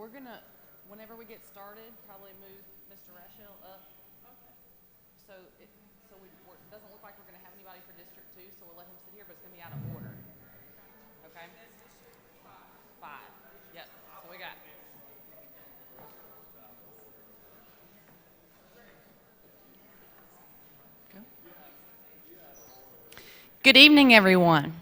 We're gonna, whenever we get started, probably move Mr. Rachel up. So it doesn't look like we're gonna have anybody for District 2, so we'll let him sit here, but it's gonna be out of order. Okay? 5. Yep, so we got. Good evening, everyone.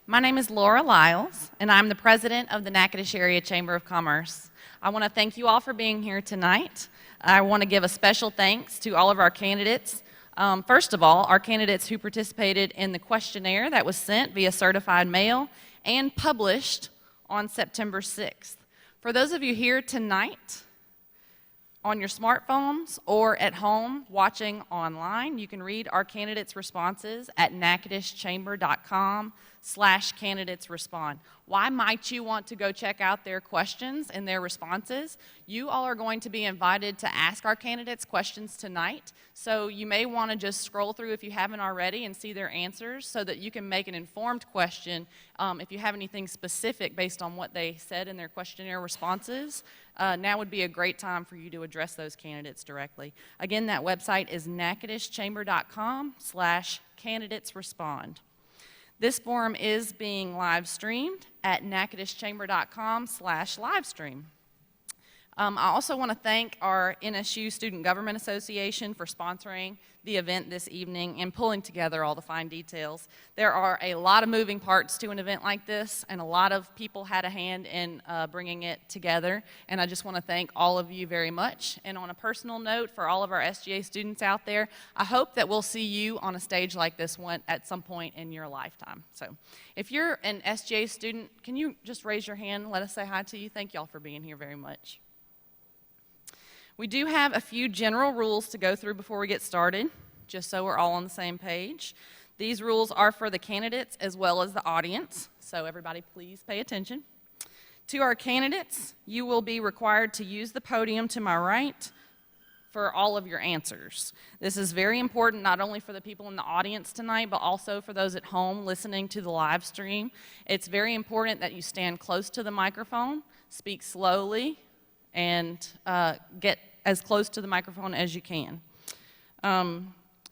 My name is Laura Lyles, and I'm the president of the Natchitoches Area Chamber of Commerce. I want to thank you all for being here tonight. I want to give a special thanks to all of our candidates. First of all, our candidates who participated in the questionnaire that was sent via certified mail and published on September 6th. For those of you here tonight, on your smartphones or at home watching online, you can read our candidates' responses at natchitocheschamber.com/candidatesrespond. Why might you want to go check out their questions and their responses? You all are going to be invited to ask our candidates questions tonight, so you may want to just scroll through if you haven't already and see their answers so that you can make an informed question if you have anything specific based on what they said in their questionnaire responses. Now would be a great time for you to address those candidates directly. Again, that website is natchitocheschamber.com/candidatesrespond. This forum is being live streamed at natchitocheschamber.com/livestream. I also want to thank our NSU Student Government Association for sponsoring the event this evening and pulling together all the fine details. There are a lot of moving parts to an event like this, and a lot of people had a hand in bringing it together, and I just want to thank all of you very much. And on a personal note, for all of our SGA students out there, I hope that we'll see you on a stage like this one at some point in your lifetime. So if you're an SGA student, can you just raise your hand and let us say hi to you? Thank y'all for being here very much. We do have a few general rules to go through before we get started, just so we're all on the same page. These rules are for the candidates as well as the audience, so everybody please pay attention. To our candidates, you will be required to use the podium to my right for all of your answers. This is very important not only for the people in the audience tonight, but also for those at home listening to the live stream. It's very important that you stand close to the microphone, speak slowly, and get as close to the microphone as you can.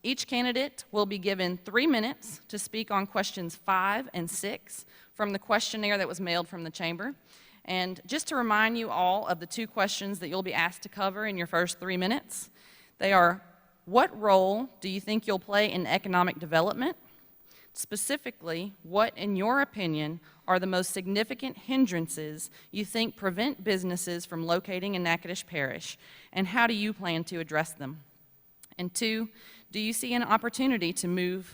Each candidate will be given 3 minutes to speak on questions 5 and 6 from the questionnaire that was mailed from the chamber. And just to remind you all of the 2 questions that you'll be asked to cover in your first 3 minutes, they are, what role do you think you'll play in economic development? Specifically, what, in your opinion, are the most significant hindrances you think prevent businesses from locating in Natchitoches Parish, and how do you plan to address them? And 2, do you see an opportunity to more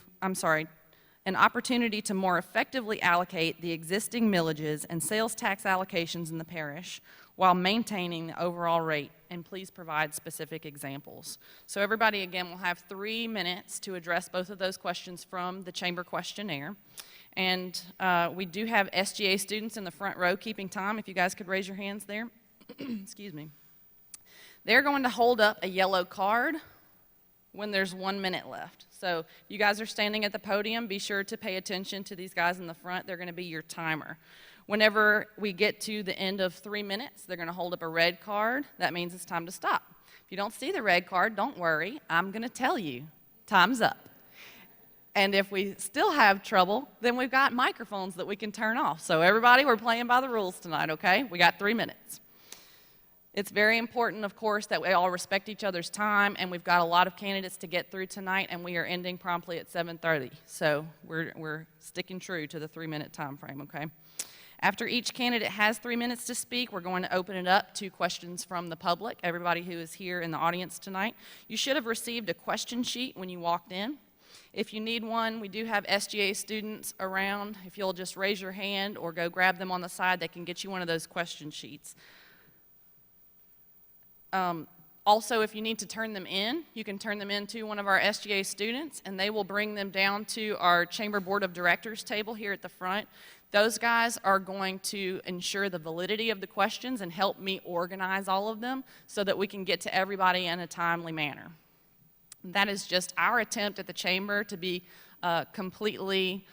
effectively allocate the existing millages and sales tax allocations in the parish while maintaining the overall rate? And please provide specific examples. So everybody, again, will have 3 minutes to address both of those questions from the chamber questionnaire. And we do have SGA students in the front row keeping time. If you guys could raise your hands there. Excuse me. They're going to hold up a yellow card when there's 1 minute left. So if you guys are standing at the podium, be sure to pay attention to these guys in the front. They're going to be your timer. Whenever we get to the end of 3 minutes, they're going to hold up a red card. That means it's time to stop. If you don't see the red card, don't worry. I'm going to tell you, time's up. And if we still have trouble, then we've got microphones that we can turn off. So everybody, we're playing by the rules tonight, okay? We got 3 minutes. It's very important, of course, that we all respect each other's time, and we've got a lot of candidates to get through tonight, and we are ending promptly at 7:30. So we're sticking true to the 3-minute time frame, okay? After each candidate has 3 minutes to speak, we're going to open it up to questions from the public, everybody who is here in the audience tonight. You should have received a question sheet when you walked in. If you need one, we do have SGA students around. If you'll just raise your hand or go grab them on the side, they can get you one of those question sheets. Also, if you need to turn them in, you can turn them in to one of our SGA students, and they will bring them down to our Chamber Board of Directors table here at the front. Those guys are going to ensure the validity of the questions and help me organize all of them so that we can get to everybody in a timely manner. That is just our attempt at the Chamber to be completely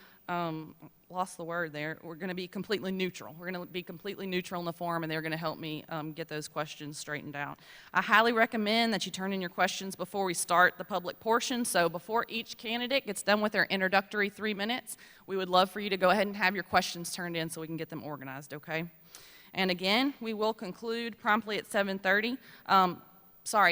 lost the word there. We're going to be completely neutral. We're going to be completely neutral in the forum, and they're going to help me get those questions straightened out. I highly recommend that you turn in your questions before we start the public portion. So before each candidate gets done with their introductory 3 minutes, we would love for you to go ahead and have your questions turned in so we can get them organized, okay? And again, we will conclude promptly at 7:30.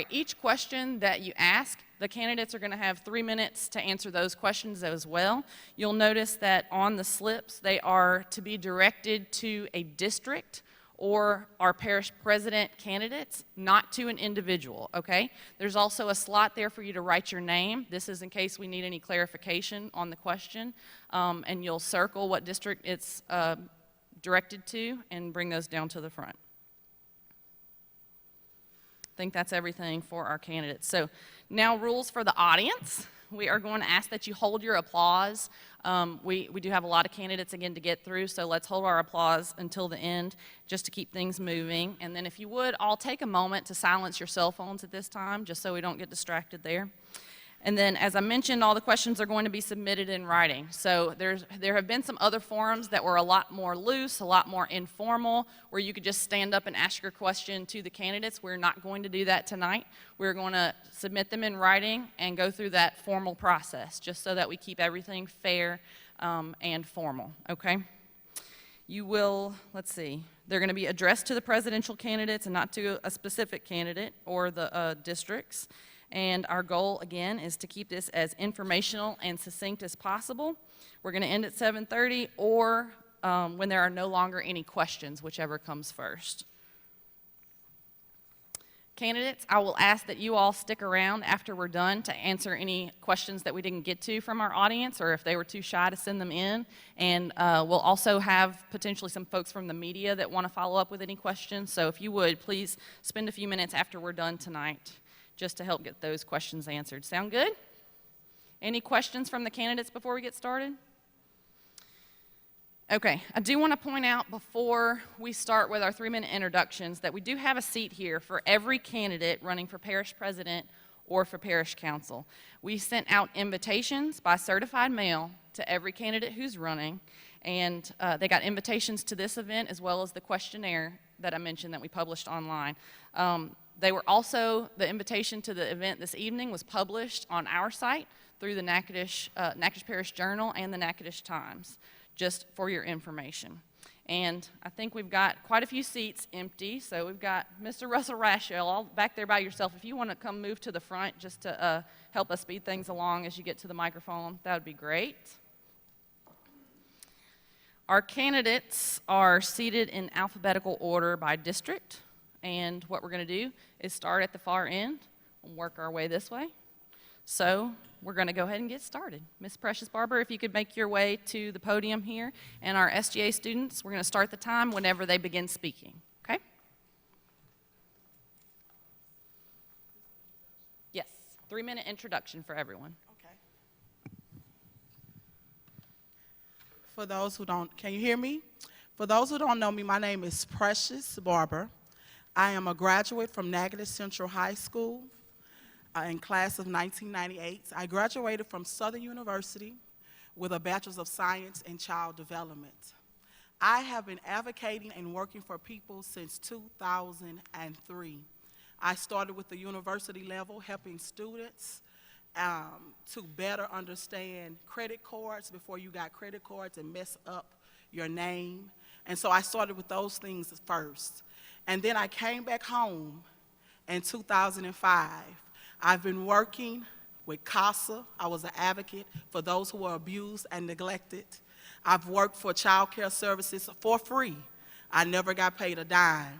Each question that you ask, the candidates are going to have 3 minutes to answer those questions as well. You'll notice that on the slips, they are to be directed to a district or our parish president candidates, not to an individual, okay? There's also a slot there for you to write your name. This is in case we need any clarification on the question, and you'll circle what district it's directed to and bring those down to the front. I think that's everything for our candidates. So now rules for the audience. We are going to ask that you hold your applause. We do have a lot of candidates again to get through, so let's hold our applause until the end just to keep things moving. And then if you would, all take a moment to silence your cell phones at this time just so we don't get distracted there. And then, as I mentioned, all the questions are going to be submitted in writing. So there have been some other forums that were a lot more loose, a lot more informal, where you could just stand up and ask your question to the candidates. We're not going to do that tonight. We're going to submit them in writing and go through that formal process, just so that we keep everything fair and formal, okay? You will, let's see, they're going to be addressed to the presidential candidates and not to a specific candidate or the districts. And our goal, again, is to keep this as informational and succinct as possible. We're going to end at 7:30 or when there are no longer any questions, whichever comes first. Candidates, I will ask that you all stick around after we're done to answer any questions that we didn't get to from our audience, or if they were too shy to send them in. And we'll also have potentially some folks from the media that want to follow up with any questions. So if you would, please spend a few minutes after we're done tonight just to help get those questions answered. Sound good? Any questions from the candidates before we get started? Okay, I do want to point out before we start with our 3-minute introductions that we do have a seat here for every candidate running for parish president or for parish council. We sent out invitations by certified mail to every candidate who's running, and they got invitations to this event as well as the questionnaire that I mentioned that we published online. They were also, the invitation to the event this evening was published on our site through the Natchitoches Parish Journal and the Natchitoches Times, just for your information. And I think we've got quite a few seats empty, so we've got Mr. Russell Rashell all back there by yourself. If you want to come move to the front just to help us speed things along as you get to the microphone, that would be great. Our candidates are seated in alphabetical order by district. And what we're going to do is start at the far end and work our way this way. So we're going to go ahead and get started. Ms. Precious Barber, if you could make your way to the podium here. And our SGA students, we're going to start the time whenever they begin speaking, okay? Yes, 3-minute introduction for everyone. Okay. For those who don't, can you hear me? For those who don't know me, my name is Precious Barber. I am a graduate from Natchitoches Central High School in class of 1998. I graduated from Southern University with a Bachelor's of Science in Child Development. I have been advocating and working for people since 2003. I started with the university level, helping students to better understand credit cards before you got credit cards and mess up your name. And so I started with those things first. And then I came back home in 2005. I've been working with CASA. I was an advocate for those who were abused and neglected. I've worked for child care services for free. I never got paid a dime.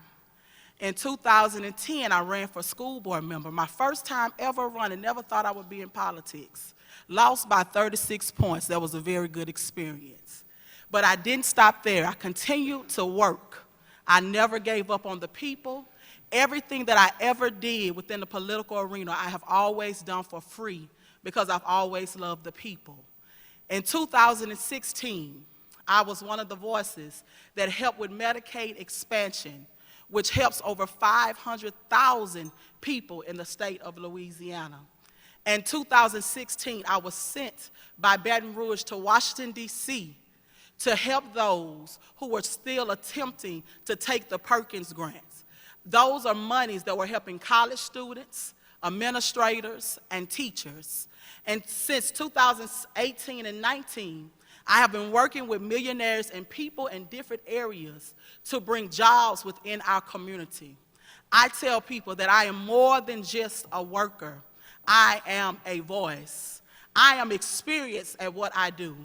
In 2010, I ran for school board member. My first time ever running, never thought I would be in politics. Lost by 36 points. That was a very good experience. But I didn't stop there. I continued to work. I never gave up on the people. Everything that I ever did within the political arena, I have always done for free because I've always loved the people. In 2016, I was one of the voices that helped with Medicaid expansion, which helps over 500,000 people in the state of Louisiana. In 2016, I was sent by Baton Rouge to Washington, D.C. to help those who were still attempting to take the Perkins grants. Those are monies that were helping college students, administrators, and teachers. And since 2018 and 19, I have been working with millionaires and people in different areas to bring jobs within our community. I tell people that I am more than just a worker. I am a voice. I am experienced at what I do,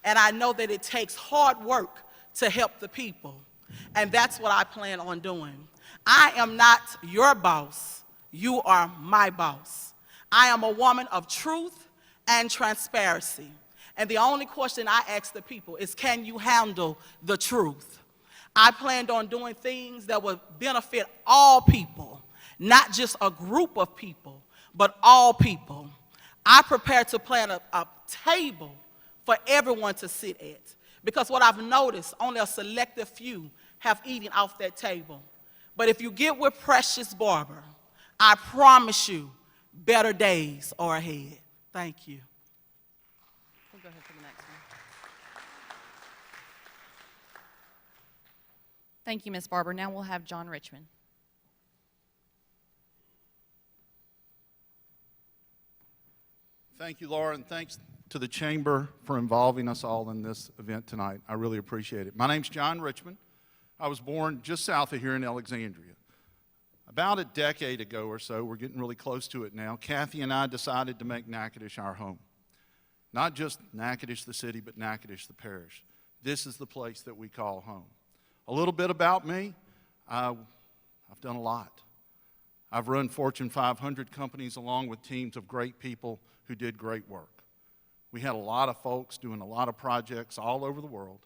and I know that it takes hard work to help the people, and that's what I plan on doing. I am not your boss. You are my boss. I am a woman of truth and transparency, and the only question I ask the people is, can you handle the truth? I planned on doing things that would benefit all people, not just a group of people, but all people. I prepare to plan a table for everyone to sit at, because what I've noticed, only a selective few have eaten off that table. But if you get with Precious Barber, I promise you better days are ahead. Thank you. We'll go ahead for the next one. Thank you, Ms. Barber. Now we'll have John Richmond. Thank you, Laura, and thanks to the Chamber for involving us all in this event tonight. I really appreciate it. My name's John Richmond. I was born just south of here in Alexandria. About a decade ago or so, we're getting really close to it now, Kathy and I decided to make Natchitoches our home. Not just Natchitoches the city, but Natchitoches the parish. This is the place that we call home. A little bit about me, I've done a lot. I've run Fortune 500 companies along with teams of great people who did great work. We had a lot of folks doing a lot of projects all over the world,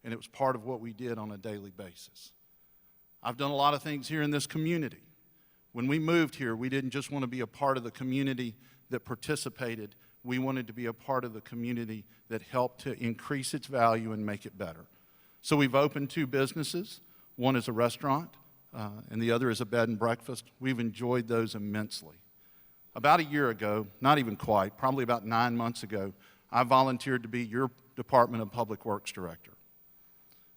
and it was part of what we did on a daily basis. I've done a lot of things here in this community. When we moved here, we didn't just want to be a part of the community that participated. We wanted to be a part of the community that helped to increase its value and make it better. So we've opened 2 businesses. One is a restaurant, and the other is a bed and breakfast. We've enjoyed those immensely. About a year ago, not even quite, probably about 9 months ago, I volunteered to be your Department of Public Works Director.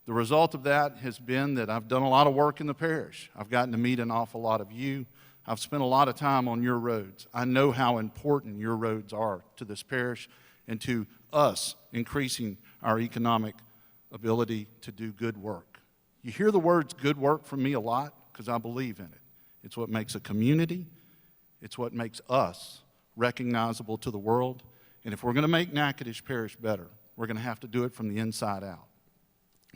The result of that has been that I've done a lot of work in the parish. I've gotten to meet an awful lot of you. I've spent a lot of time on your roads. I know how important your roads are to this parish and to us increasing our economic ability to do good work. You hear the words good work from me a lot because I believe in it. It's what makes a community. It's what makes us recognizable to the world. And if we're going to make Natchitoches Parish better, we're going to have to do it from the inside out.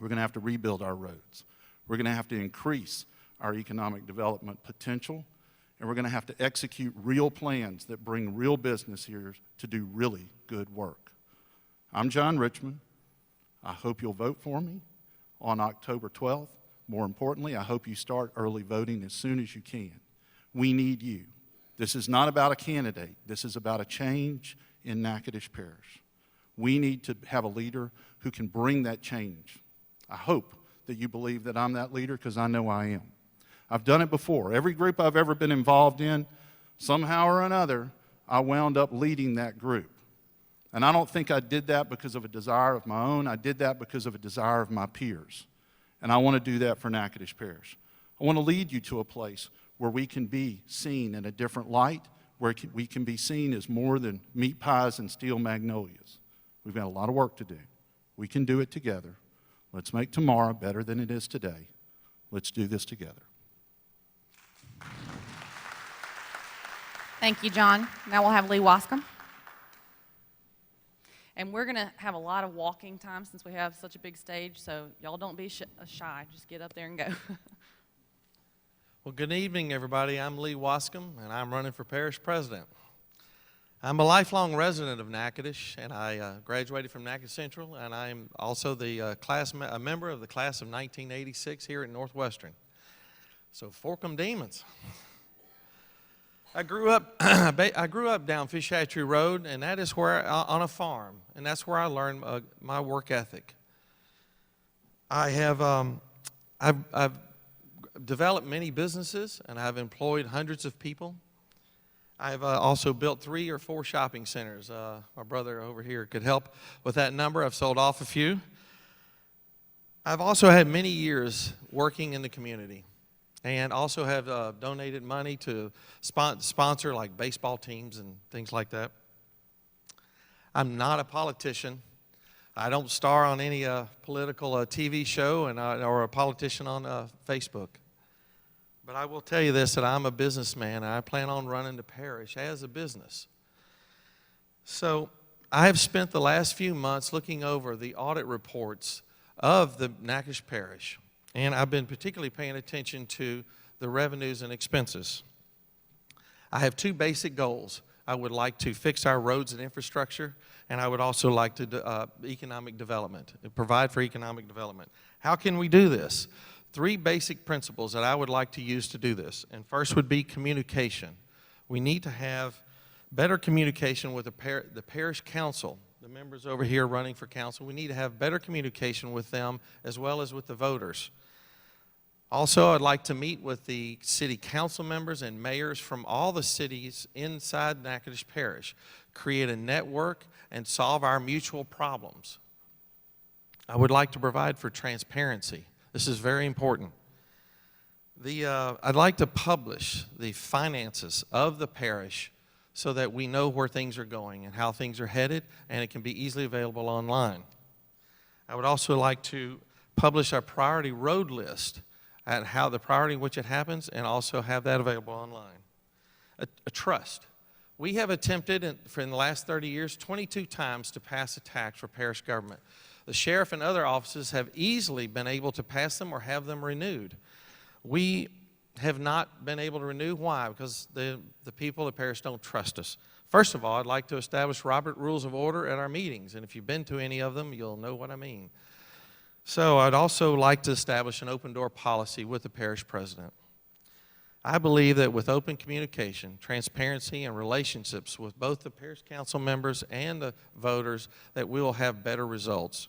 We're going to have to rebuild our roads. We're going to have to increase our economic development potential. And we're going to have to execute real plans that bring real business here to do really good work. I'm John Richmond. I hope you'll vote for me on October 12th. More importantly, I hope you start early voting as soon as you can. We need you. This is not about a candidate. This is about a change in Natchitoches Parish. We need to have a leader who can bring that change. I hope that you believe that I'm that leader because I know I am. I've done it before. Every group I've ever been involved in, somehow or another, I wound up leading that group. And I don't think I did that because of a desire of my own. I did that because of a desire of my peers. And I want to do that for Natchitoches Parish. I want to lead you to a place where we can be seen in a different light, where we can be seen as more than meat pies and steel magnolias. We've got a lot of work to do. We can do it together. Let's make tomorrow better than it is today. Let's do this together. Thank you, John. Now we'll have Lee Wascom. And we're going to have a lot of walking time since we have such a big stage, so y'all don't be shy. Just get up there and go. Well, good evening, everybody. I'm Lee Wascom, and I'm running for parish president. I'm a lifelong resident of Natchitoches, and I graduated from Natchitoches Central, and I'm also the a member of the class of 1986 here at Northwestern. So, fork 'em demons. I grew up down Fish Hatchery Road, and that is where on a farm, and that's where I learned my work ethic. I've developed many businesses, and I've employed hundreds of people. I've also built 3 or 4 shopping centers. My brother over here could help with that number. I've sold off a few. I've also had many years working in the community and also have donated money to sponsor like baseball teams and things like that. I'm not a politician. I don't star on any political TV show or a politician on Facebook. But I will tell you this, that I'm a businessman, and I plan on running the parish as a business. So I have spent the last few months looking over the audit reports of the Natchitoches Parish, and I've been particularly paying attention to the revenues and expenses. I have 2 basic goals. I would like to fix our roads and infrastructure, and I would also like to economic development, provide for economic development. How can we do this? 3 basic principles that I would like to use to do this. And first would be communication. We need to have better communication with the parish council, the members over here running for council. We need to have better communication with them as well as with the voters. Also, I'd like to meet with the city council members and mayors from all the cities inside Natchitoches Parish, create a network, and solve our mutual problems. I would like to provide for transparency. This is very important. I'd like to publish the finances of the parish so that we know where things are going and how things are headed, and it can be easily available online. I would also like to publish our priority road list and how the priority in which it happens, and also have that available online. A trust. We have attempted in the last 30 years 22 times to pass a tax for parish government. The sheriff and other offices have easily been able to pass them or have them renewed. We have not been able to renew. Why? Because the people of the parish don't trust us. First of all, I'd like to establish Robert Rules of Order at our meetings, and if you've been to any of them, you'll know what I mean. So I'd also like to establish an open door policy with the parish president. I believe that with open communication, transparency, and relationships with both the parish council members and the voters, that we will have better results.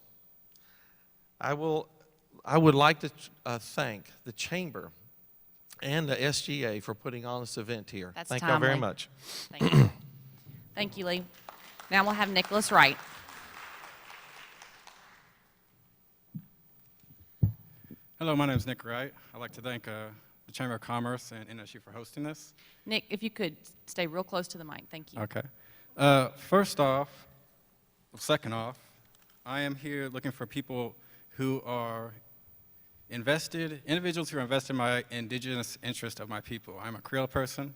I would like to thank the Chamber and the SGA for putting on this event here. That's Thank y'all very timely. much. Thank you. Thank you, Lee. Now we'll have Nicholas Wright. Hello, my name is Nick Wright. I'd like to thank the Chamber of Commerce and NSU for hosting this. Nick, if you could stay real close to the mic. Thank you. Okay. Second off, I am here looking for people who are individuals who are invested in my indigenous interest of my people. I'm a Creole person.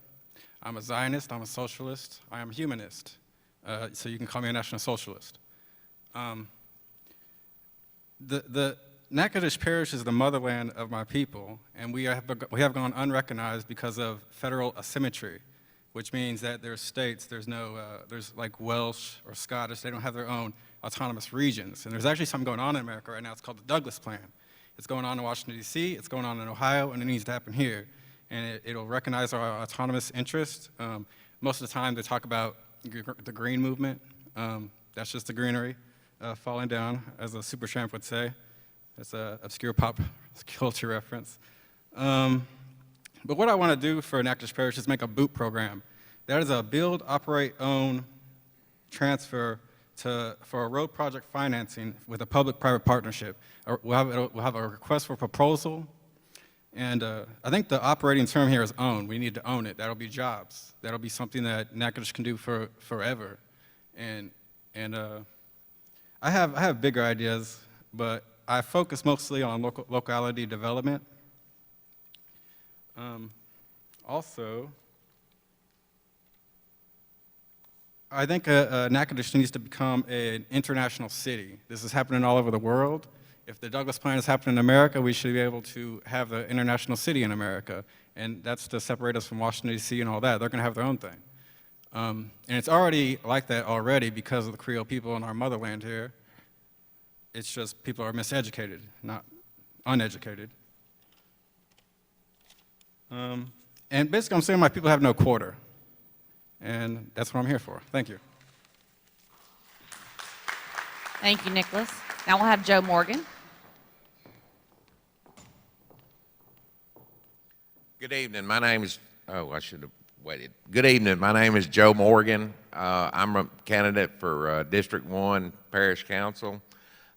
I'm a Zionist. I'm a socialist. I am a humanist. So you can call me a national socialist. The Natchitoches Parish is the motherland of my people, and we have gone unrecognized because of federal asymmetry, which means that there's states, there's like Welsh or Scottish, they don't have their own autonomous regions. And there's actually something going on in America right now. It's called the Douglas Plan. It's going on in Washington, D.C., it's going on in Ohio, and it needs to happen here. And it'll recognize our autonomous interests. Most of the time they talk about the green movement. That's just the greenery falling down, as a super champ would say. That's an obscure pop culture reference. But what I want to do for Natchitoches Parish is make a BOOT program. That is a build, operate, own, transfer for a road project financing with a public-private partnership. We'll have a request for proposal, and I think the operating term here is own. We need to own it. That'll be jobs. That'll be something that Natchitoches can do for forever. And I have bigger ideas, but I focus mostly on locality development. Also, I think Natchitoches needs to become an international city. This is happening all over the world. If the Douglas Plan is happening in America, we should be able to have the international city in America. And that's to separate us from Washington, D.C. and all that. They're going to have their own thing. And it's already like that already because of the Creole people in our motherland here. It's just people are miseducated, not uneducated. And basically I'm saying my people have no quarter. And that's what I'm here for. Thank you. Thank you, Nicholas. Now we'll have Joe Morgan. Good evening. My name is, I should have waited. Good evening. My name is Joe Morgan. I'm a candidate for District 1 Parish Council.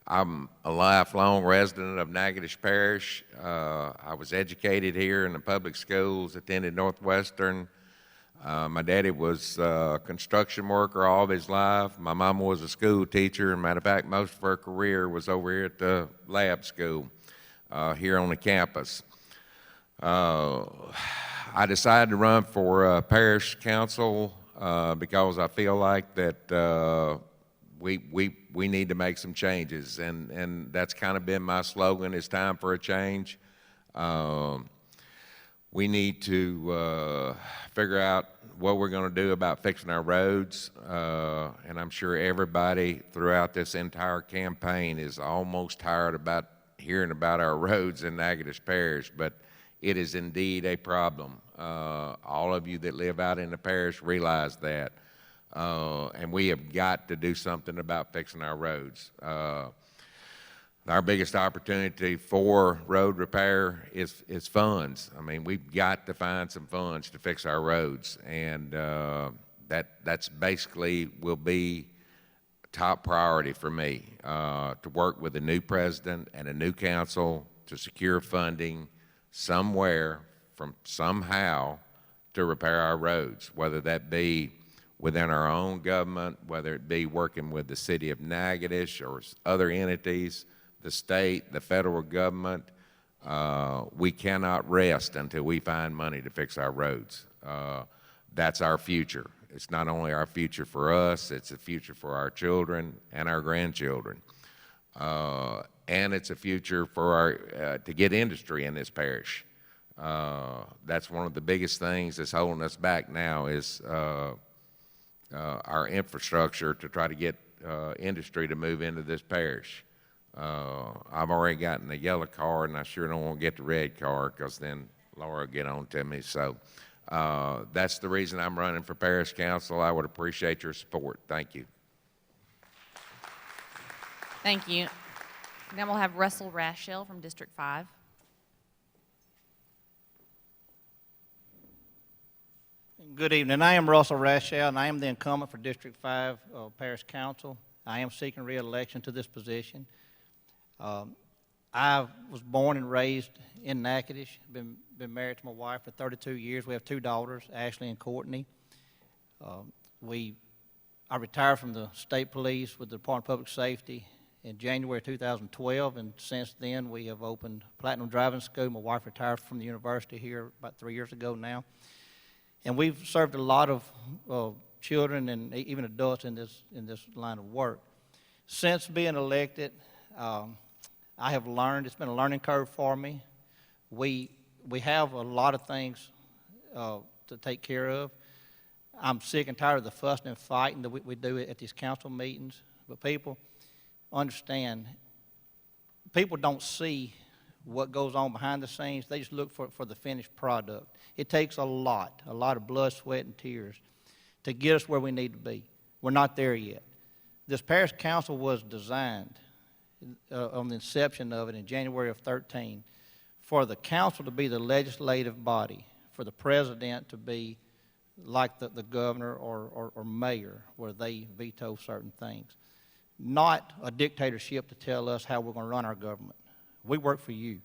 I'm a lifelong resident of Natchitoches Parish. I was educated here in the public schools, attended Northwestern. My daddy was a construction worker all of his life. My mama was a school teacher, and matter of fact, most of her career was over here at the lab school here on the campus. I decided to run for parish council because I feel like that we need to make some changes, and that's kind of been my slogan: "It's time for a change." We need to figure out what we're going to do about fixing our roads, and I'm sure everybody throughout this entire campaign is almost tired about hearing about our roads in Natchitoches Parish, but it is indeed a problem. All of you that live out in the parish realize that, and we have got to do something about fixing our roads. Our biggest opportunity for road repair is funds. I mean, we've got to find some funds to fix our roads, and that's basically will be top priority for me, to work with a new president and a new council to secure funding somewhere from somehow to repair our roads, whether that be within our own government, whether it be working with the city of Natchitoches or other entities, the state, the federal government. We cannot rest until we find money to fix our roads. That's our future. It's not only our future for us, it's a future for our children and our grandchildren. And it's a future for our, to get industry in this parish. That's one of the biggest things that's holding us back now is our infrastructure to try to get industry to move into this parish. I've already gotten the yellow card, and I sure don't want to get the red card because then Laura will get on to me. So that's the reason I'm running for parish council. I would appreciate your support. Thank you. Thank you. Now we'll have Russell Rashell from District 5. Good evening. I am Russell Rashell, and I am the incumbent for District 5 Parish Council. I am seeking re-election to this position. I was born and raised in Natchitoches. Been married to my wife for 32 years. We have two daughters, Ashley and Courtney. I retired from the state police with the Department of Public Safety in January 2012, and since then we have opened Platinum Driving School. My wife retired from the university here about 3 years ago now. And we've served a lot of children and even adults in this line of work. Since being elected, I have learned, it's been a learning curve for me. We have a lot of things to take care of. I'm sick and tired of the fussing and fighting that we do at these council meetings. But people understand, people don't see what goes on behind the scenes. They just look for the finished product. It takes a lot of blood, sweat, and tears to get us where we need to be. We're not there yet. This parish council was designed on the inception of it in January of 13 for the council to be the legislative body, for the president to be like the governor or mayor, where they veto certain things. Not a dictatorship to tell us how we're going to run our government. We work for you.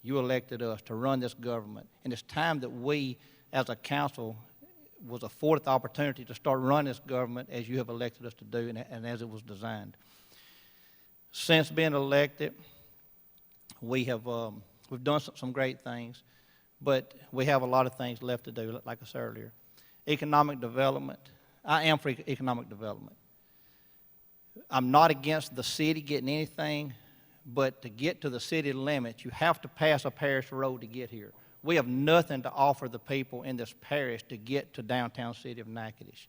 You elected us to run this government. And it's time that we, as a council, was afforded the opportunity to start running this government as you have elected us to do and as it was designed. Since being elected, we've done some great things, but we have a lot of things left to do, like I said earlier. Economic development. I am for economic development. I'm not against the city getting anything, but to get to the city limits, you have to pass a parish road to get here. We have nothing to offer the people in this parish to get to downtown city of Natchitoches.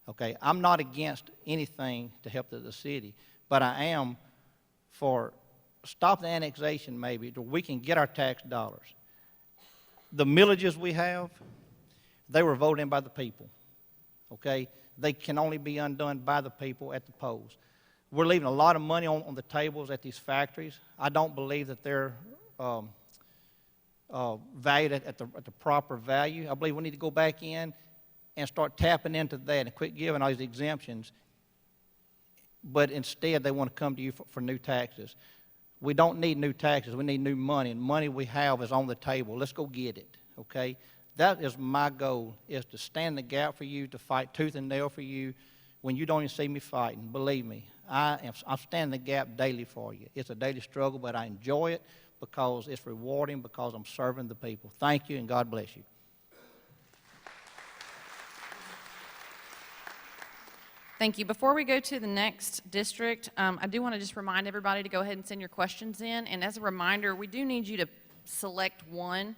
Okay, I'm not against anything to help the city, but I am for stop the annexation maybe, so we can get our tax dollars. The millages we have, they were voted in by the people, okay? They can only be undone by the people at the polls. We're leaving a lot of money on the tables at these factories. I don't believe that they're valued at the proper value. I believe we need to go back in and start tapping into that and quit giving all these exemptions. But instead, they want to come to you for new taxes. We don't need new taxes. We need new money, and money we have is on the table. Let's go get it, okay? That is my goal, is to stand the gap for you, to fight tooth and nail for you when you don't even see me fighting. Believe me, I'm standing the gap daily for you. It's a daily struggle, but I enjoy it because it's rewarding, because I'm serving the people. Thank you, and God bless you. Thank you. Before we go to the next district, I do want to just remind everybody to go ahead and send your questions in. And as a reminder, we do need you to select one.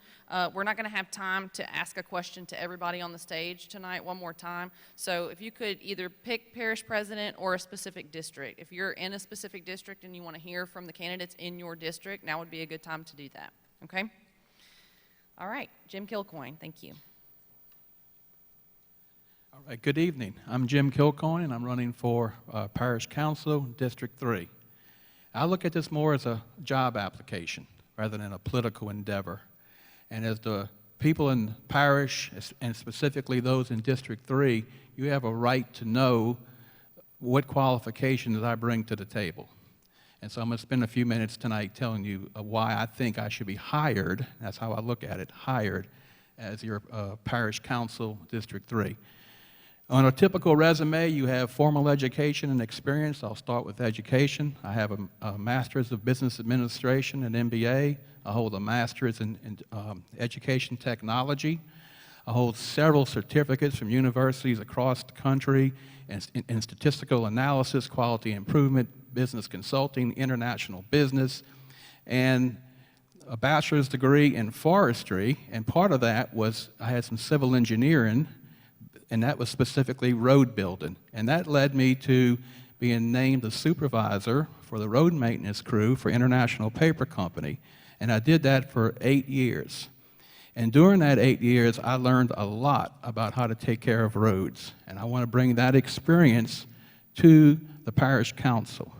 We're not going to have time to ask a question to everybody on the stage tonight one more time. So if you could either pick parish president or a specific district. If you're in a specific district and you want to hear from the candidates in your district, now would be a good time to do that. Okay? All right. Jim Kilcoyne, thank you. All right, good evening. I'm Jim Kilcoyne, and I'm running for Parish Council, District 3. I look at this more as a job application rather than a political endeavor. And as the people in Parish, and specifically those in District 3, you have a right to know what qualifications I bring to the table. And so I'm going to spend a few minutes tonight telling you why I think I should be hired, that's how I look at it, hired as your Parish Council, District 3. On a typical resume, you have formal education and experience. I'll start with education. I have a Master's of Business Administration, an MBA. I hold a Master's in Education Technology. I hold several certificates from universities across the country in statistical analysis, quality improvement, business consulting, international business, and a bachelor's degree in forestry. And part of that was I had some civil engineering, and that was specifically road building. And that led me to being named the supervisor for the road maintenance crew for International Paper Company. And I did that for 8 years. And during that 8 years, I learned a lot about how to take care of roads. And I want to bring that experience to the parish council.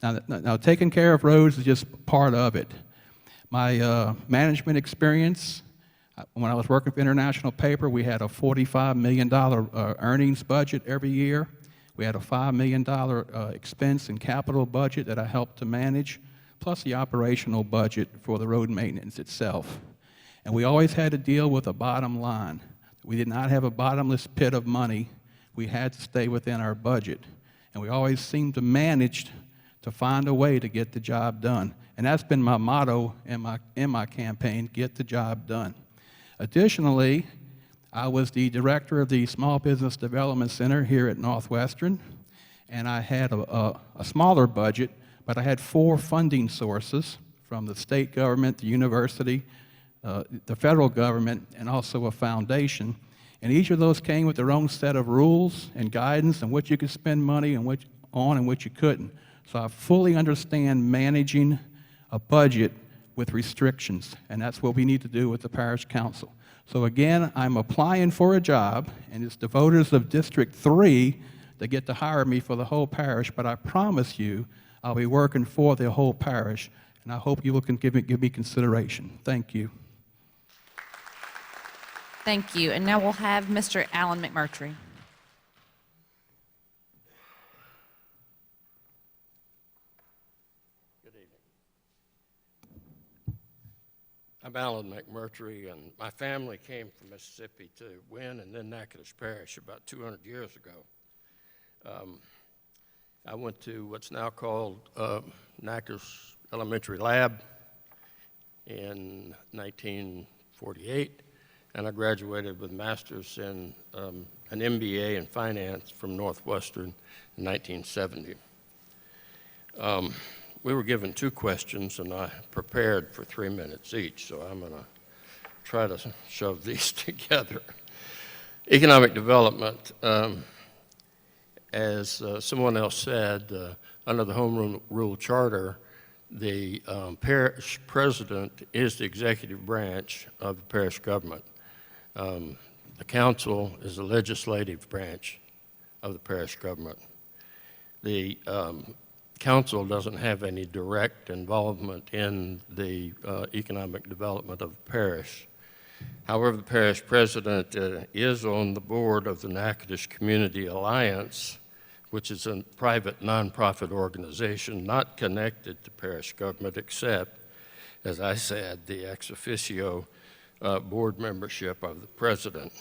Now taking care of roads is just part of it. My management experience, when I was working for International Paper, we had a $45 million earnings budget every year. We had a $5 million expense and capital budget that I helped to manage, plus the operational budget for the road maintenance itself. And we always had to deal with a bottom line. We did not have a bottomless pit of money. We had to stay within our budget. And we always seemed to manage to find a way to get the job done. And that's been my motto in my campaign, get the job done. Additionally, I was the director of the Small Business Development Center here at Northwestern, and I had a smaller budget, but I had 4 funding sources from the state government, the university, the federal government, and also a foundation. And each of those came with their own set of rules and guidance on what you could spend money and what you couldn't. So I fully understand managing a budget with restrictions, and that's what we need to do with the parish council. So again, I'm applying for a job, and it's the voters of District 3 that get to hire me for the whole parish, but I promise you I'll be working for the whole parish, and I hope you will give me consideration. Thank you. Thank you. And now we'll have Mr. Alan McMurtry. I'm Alan McMurtry, and my family came from Mississippi to Wynn and then Natchitoches Parish about 200 years ago. I went to what's now called Natchitoches Elementary Lab in 1948, and I graduated with a master's in an MBA in finance from Northwestern in 1970. We were given 2 questions, and I prepared for 3 minutes each, so I'm going to try to shove these together. Economic development, as someone else said, under the Home Rule Charter, the parish president is the executive branch of the parish government. The council is the legislative branch of the parish government. The council doesn't have any direct involvement in the economic development of the parish. However, the parish president is on the board of the Natchitoches Community Alliance, which is a private nonprofit organization not connected to parish government except, as I said, the ex officio board membership of the president.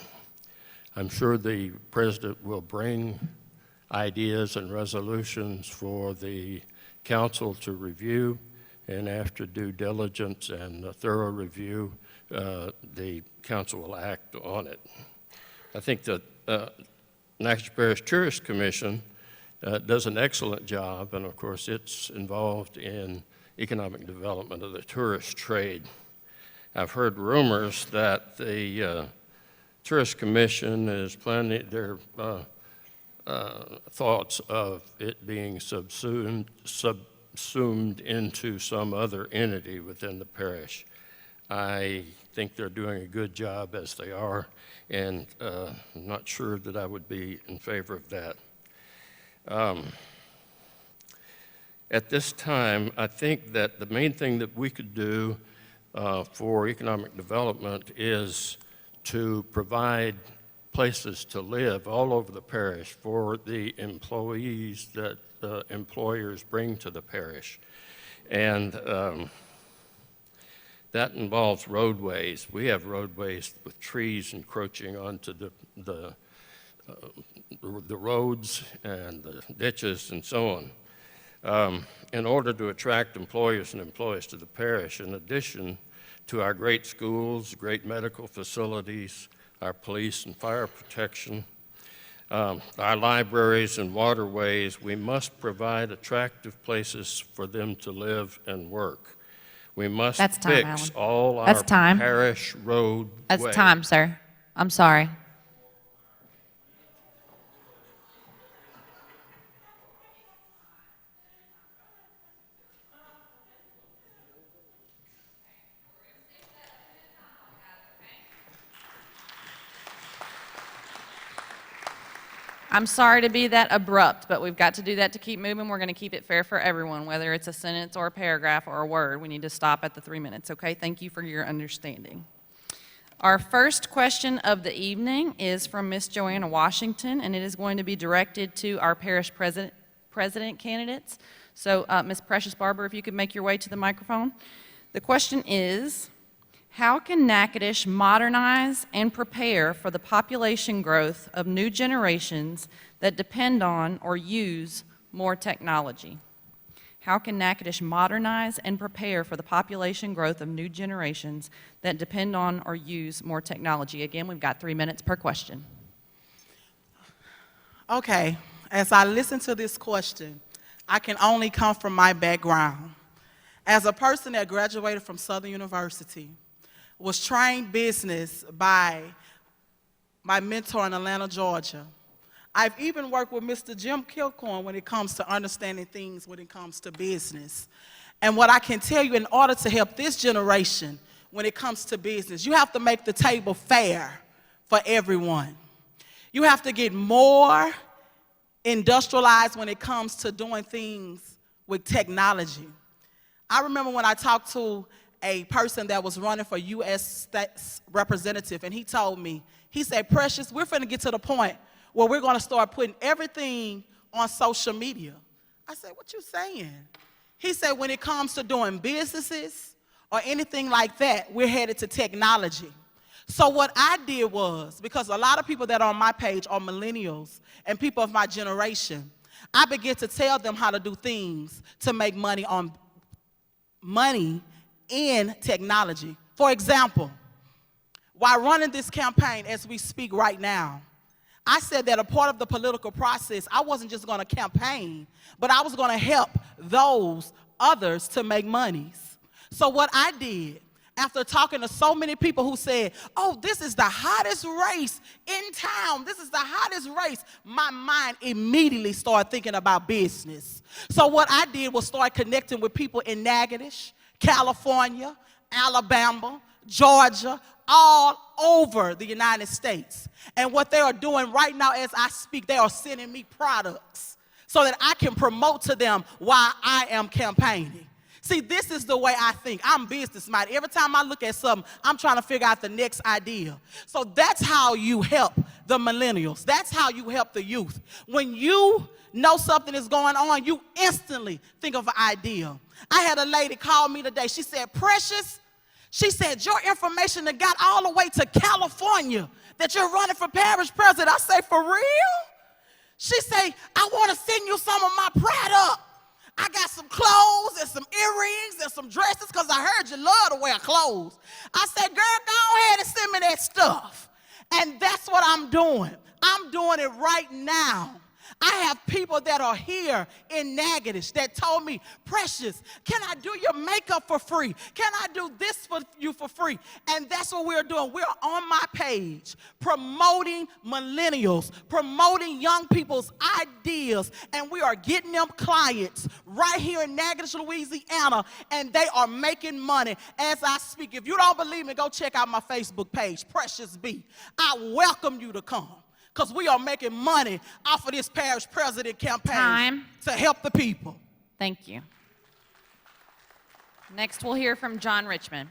I'm sure the president will bring ideas and resolutions for the council to review, and after due diligence and a thorough review, the council will act on it. I think that Natchitoches Parish Tourist Commission does an excellent job, and of course it's involved in economic development of the tourist trade. I've heard rumors that the Tourist Commission is planning their thoughts of it being subsumed into some other entity within the parish. I think they're doing a good job as they are, and I'm not sure that I would be in favor of that. At this time, I think that the main thing that we could do for economic development is to provide places to live all over the parish for the employees that employers bring to the parish. And that involves roadways. We have roadways with trees encroaching onto the roads and the ditches and so on. In order to attract employers and employees to the parish, in addition to our great schools, great medical facilities, our police and fire protection, our libraries and waterways, we must provide attractive places for them to live and work. We must That's time, fix Alan. all That's our time. parish roadways. That's time, sir. I'm sorry. I'm sorry to be that abrupt, but we've got to do that to keep moving. We're going to keep it fair for everyone, whether it's a sentence or a paragraph or a word. We need to stop at the 3 minutes, okay? Thank you for your understanding. Our first question of the evening is from Miss Joanna Washington, and it is going to be directed to our parish president candidates. So, Miss Precious Barber, if you could make your way to the microphone. The question is, how can Natchitoches modernize and prepare for the population growth of new generations that depend on or use more technology? How can Natchitoches modernize and prepare for the population growth of new generations that depend on or use more technology? Again, we've got 3 minutes per question. Okay, as I listen to this question, I can only come from my background. As a person that graduated from Southern University, was trained business by my mentor in Atlanta, Georgia. I've even worked with Mr. Jim Kilcoyne when it comes to understanding things when it comes to business. And what I can tell you, in order to help this generation when it comes to business, you have to make the table fair for everyone. You have to get more industrialized when it comes to doing things with technology. I remember when I talked to a person that was running for U.S. representative, and he told me, he said, Precious, we're finna get to the point where we're gonna start putting everything on social media. I said, what you saying? He said, when it comes to doing businesses or anything like that, we're headed to technology. So what I did was, because a lot of people that are on my page are millennials and people of my generation, I began to tell them how to do things to make money in technology. For example, while running this campaign as we speak right now, I said that a part of the political process, I wasn't just going to campaign, but I was going to help those others to make monies. So what I did, after talking to so many people who said, oh, this is the hottest race in town, this is the hottest race, my mind immediately started thinking about business. So what I did was start connecting with people in Natchitoches, California, Alabama, Georgia, all over the United States. And what they are doing right now as I speak, they are sending me products so that I can promote to them why I am campaigning. See, this is the way I think. I'm business minded. Every time I look at something, I'm trying to figure out the next idea. So that's how you help the millennials. That's how you help the youth. When you know something is going on, you instantly think of an idea. I had a lady call me today. She said, Precious, she said, your information that got all the way to California that you're running for parish president. I say, for real? She say, I want to send you some of my product. I got some clothes and some earrings and some dresses because I heard you love to wear clothes. I said, girl, go ahead and send me that stuff. And that's what I'm doing. I'm doing it right now. I have people that are here in Natchitoches that told me, Precious, can I do your makeup for free? Can I do this for you for free? And that's what we're doing. We're on my page promoting millennials, promoting young people's ideas, and we are getting them clients right here in Natchitoches, Louisiana, and they are making money as I speak. If you don't believe me, go check out my Facebook page, Precious B. I welcome you to come, because we are making money off of this parish president campaign. Time. To help the people. Thank you. Next, we'll hear from John Richmond.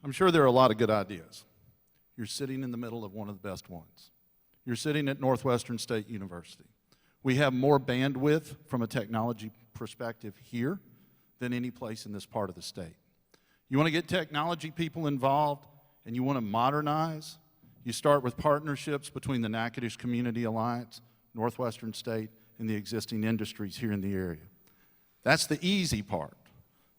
I'm sure there are a lot of good ideas. You're sitting in the middle of one of the best ones. You're sitting at Northwestern State University. We have more bandwidth from a technology perspective here than any place in this part of the state. You want to get technology people involved and you want to modernize, you start with partnerships between the Natchitoches Community Alliance, Northwestern State, and the existing industries here in the area. That's the easy part.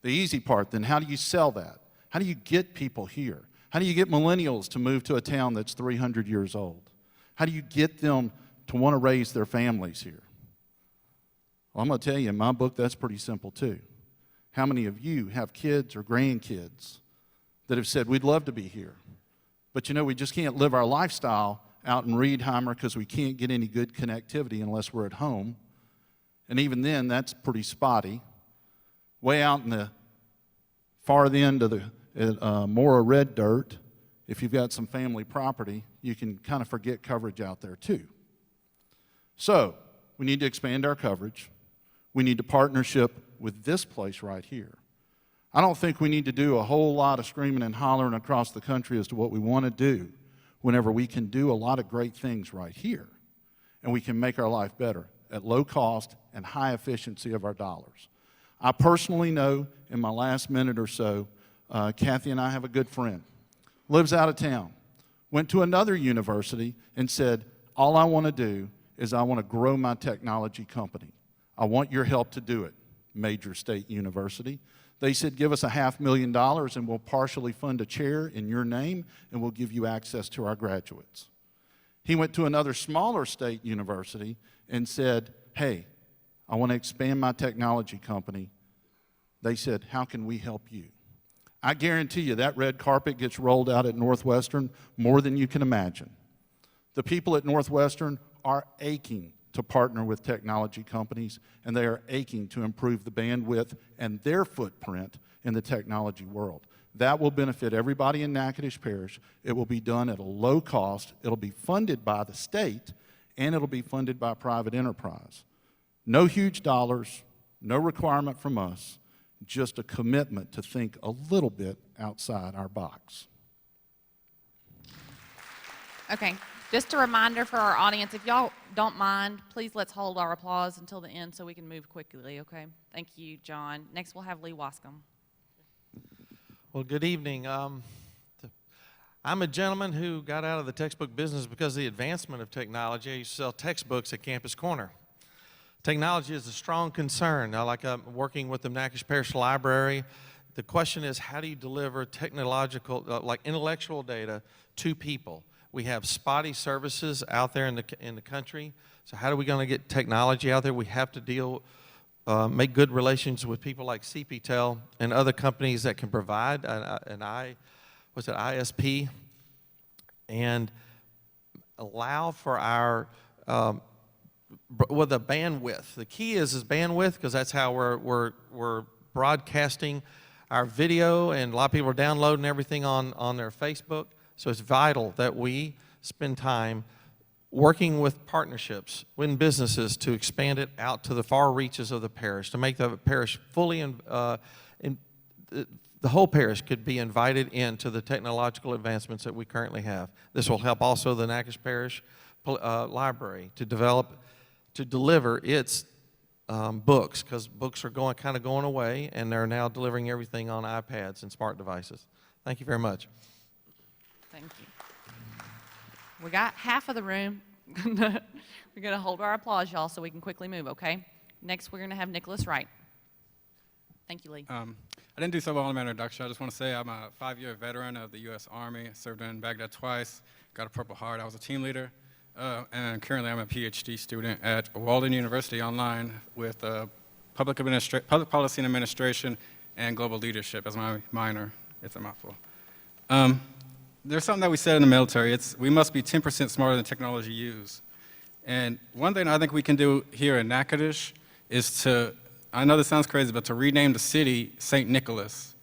The easy part, then how do you sell that? How do you get people here? How do you get millennials to move to a town that's 300 years old? How do you get them to want to raise their families here? Well, I'm going to tell you, in my book, that's pretty simple too. How many of you have kids or grandkids that have said, we'd love to be here, but you know, we just can't live our lifestyle out in Reedheimer because we can't get any good connectivity unless we're at home. And even then, that's pretty spotty. Way out in the far end of the Mora Red Dirt, if you've got some family property, you can kind of forget coverage out there too. So we need to expand our coverage. We need to partnership with this place right here. I don't think we need to do a whole lot of screaming and hollering across the country as to what we want to do whenever we can do a lot of great things right here, and we can make our life better at low cost and high efficiency of our dollars. I personally know, in my last minute or so, Kathy and I have a good friend, lives out of town, went to another university and said, all I want to do is I want to grow my technology company. I want your help to do it, major state university. They said, give us $500,000 and we'll partially fund a chair in your name and we'll give you access to our graduates. He went to another smaller state university and said, hey, I want to expand my technology company. They said, how can we help you? I guarantee you that red carpet gets rolled out at Northwestern more than you can imagine. The people at Northwestern are aching to partner with technology companies, and they are aching to improve the bandwidth and their footprint in the technology world. That will benefit everybody in Natchitoches Parish. It will be done at a low cost. It'll be funded by the state, and it'll be funded by private enterprise. No huge dollars, no requirement from us, just a commitment to think a little bit outside our box. Okay, just a reminder for our audience, if y'all don't mind, please let's hold our applause until the end so we can move quickly, okay? Thank you, John. Next, we'll have Lee Wascom. Well, good evening. I'm a gentleman who got out of the textbook business because of the advancement of technology. I used to sell textbooks at Campus Corner. Technology is a strong concern. I'm working with the Natchitoches Parish Library. The question is, how do you deliver technological, intellectual data to people? We have spotty services out there in the country. So how are we going to get technology out there? We have to make good relations with people like CPTEL and other companies that can provide an ISP and allow for our the bandwidth. The key is bandwidth, because that's how we're broadcasting our video, and a lot of people are downloading everything on their Facebook. So it's vital that we spend time working with partnerships, with businesses to expand it out to the far reaches of the parish, to make the parish fully, the whole parish could be invited into the technological advancements that we currently have. This will help also the Natchitoches Parish Library to deliver its books, because books are kind of going away, and they're now delivering everything on iPads and smart devices. Thank you very much. Thank you. We got half of the room. We're going to hold our applause, y'all, so we can quickly move, okay? Next, we're going to have Nicholas Wright. Thank you, Lee. I didn't do so well in my introduction. I just want to say I'm a 5-year veteran of the U.S. Army. Served in Baghdad twice, got a Purple Heart. I was a team leader, and currently I'm a PhD student at Walden University online with public policy and administration and global leadership as my minor. It's a mouthful. There's something that we said in the military. We must be 10% smarter than technology used. And one thing I think we can do here in Natchitoches is to, I know this sounds crazy, but to rename the city St. Nicholas.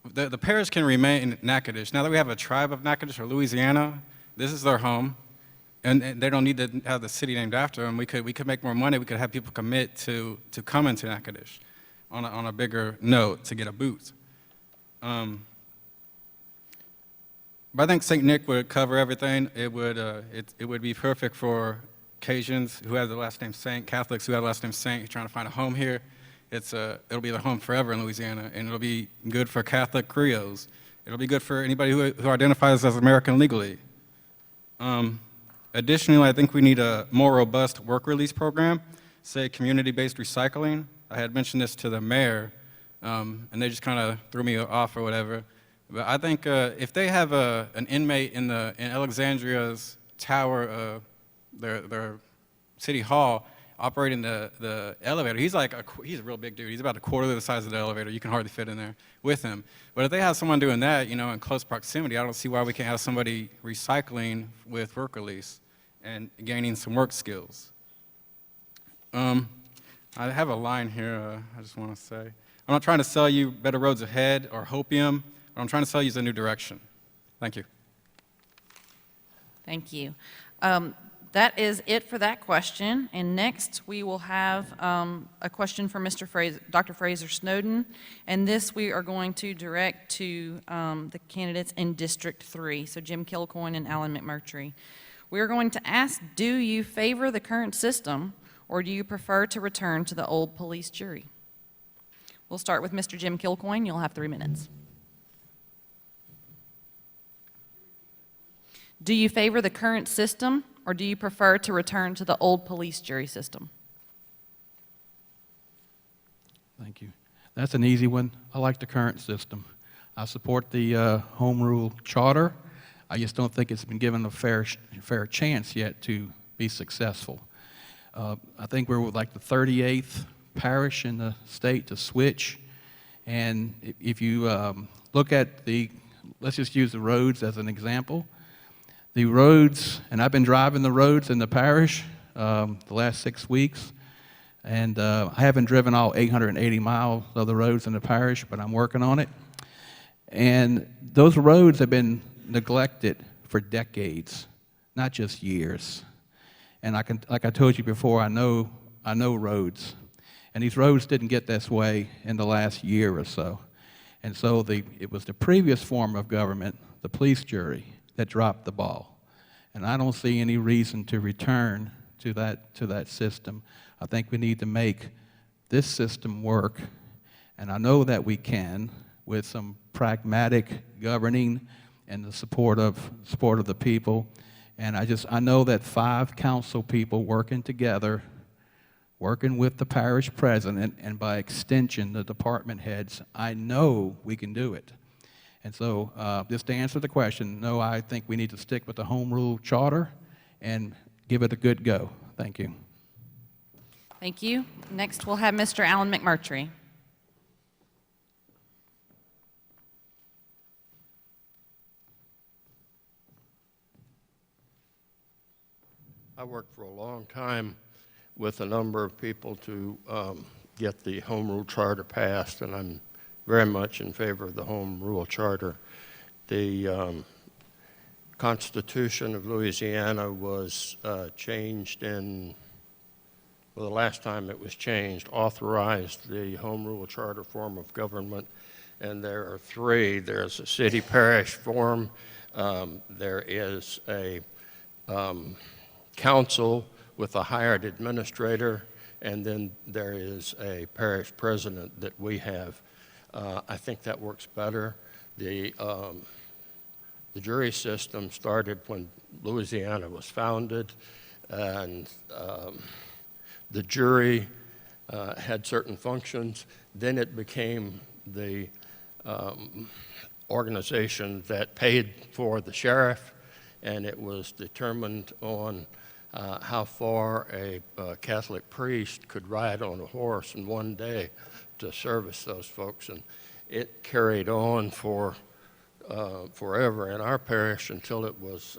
The parish can remain Natchitoches. Now that we have a tribe of Natchitoches or Louisiana, this is their home, and they don't need to have the city named after them. We could make more money. We could have people commit to come into Natchitoches on a bigger note to get a boot. But I think St. Nick would cover everything. It would be perfect for Cajuns who have the last name Saint, Catholics who have the last name Saint, who are trying to find a home here. It'll be their home forever in Louisiana, and it'll be good for Catholic Creoles. It'll be good for anybody who identifies as American legally. Additionally, I think we need a more robust work release program, say community-based recycling. I had mentioned this to the mayor, and they just kind of threw me off or whatever. But I think if they have an inmate in Alexandria's tower, their city hall, operating the elevator, he's a real big dude. He's about a quarter of the size of the elevator. You can hardly fit in there with him. But if they have someone doing that, in close proximity, I don't see why we can't have somebody recycling with work release and gaining some work skills. I have a line here I just want to say. I'm not trying to sell you better roads ahead or hopium. What I'm trying to sell you is a new direction. Thank you. Thank you. That is it for that question. And next, we will have a question for Dr. Fraser Snowden. And this we are going to direct to the candidates in District 3, so Jim Kilcoyne and Alan McMurtry. We are going to ask, do you favor the current system, or do you prefer to return to the old police jury? We'll start with Mr. Jim Kilcoyne. You'll have 3 minutes. Do you favor the current system, or do you prefer to return to the old police jury system? Thank you. That's an easy one. I like the current system. I support the home rule charter. I just don't think it's been given a fair chance yet to be successful. I think we're like the 38th parish in the state to switch. And if you look at let's just use the roads as an example. The roads, and I've been driving the roads in the parish the last 6 weeks, and I haven't driven all 880 miles of the roads in the parish, but I'm working on it. And those roads have been neglected for decades, not just years. And like I told you before, I know roads, and these roads didn't get this way in the last year or so. And so it was the previous form of government, the police jury, that dropped the ball. And I don't see any reason to return to that system. I think we need to make this system work, and I know that we can with some pragmatic governing and the support of the people. And I know that 5 council people working together, working with the parish president, and by extension the department heads, I know we can do it. And so just to answer the question, no, I think we need to stick with the home rule charter and give it a good go. Thank you. Thank you. Next, we'll have Mr. Alan McMurtry. I worked for a long time with a number of people to get the home rule charter passed, and I'm very much in favor of the home rule charter. Constitution of Louisiana was changed in, well, the last time it was changed, authorized the home rule charter form of government, and there are three. There's a city-parish form, there is a council with a hired administrator, and then there is a parish president that we have. I think that works better. The jury system started when Louisiana was founded, and the jury had certain functions. Then it became the organization that paid for the sheriff, and it was determined on how far a Catholic priest could ride on a horse in one day to service those folks. And it carried on for forever in our parish until it was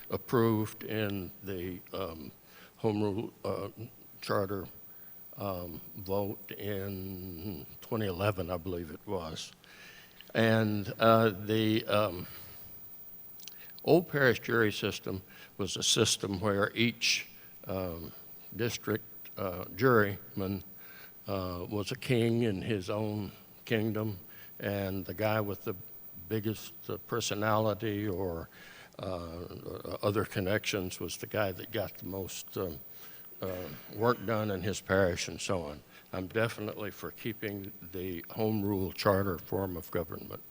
approved in the Home Rule Charter vote in 2011, I believe it was. And the old parish jury system was a system where each district juryman was a king in his own kingdom, and the guy with the biggest personality or other connections was the guy that got the most work done in his parish and so on. I'm definitely for keeping the home rule charter form of government.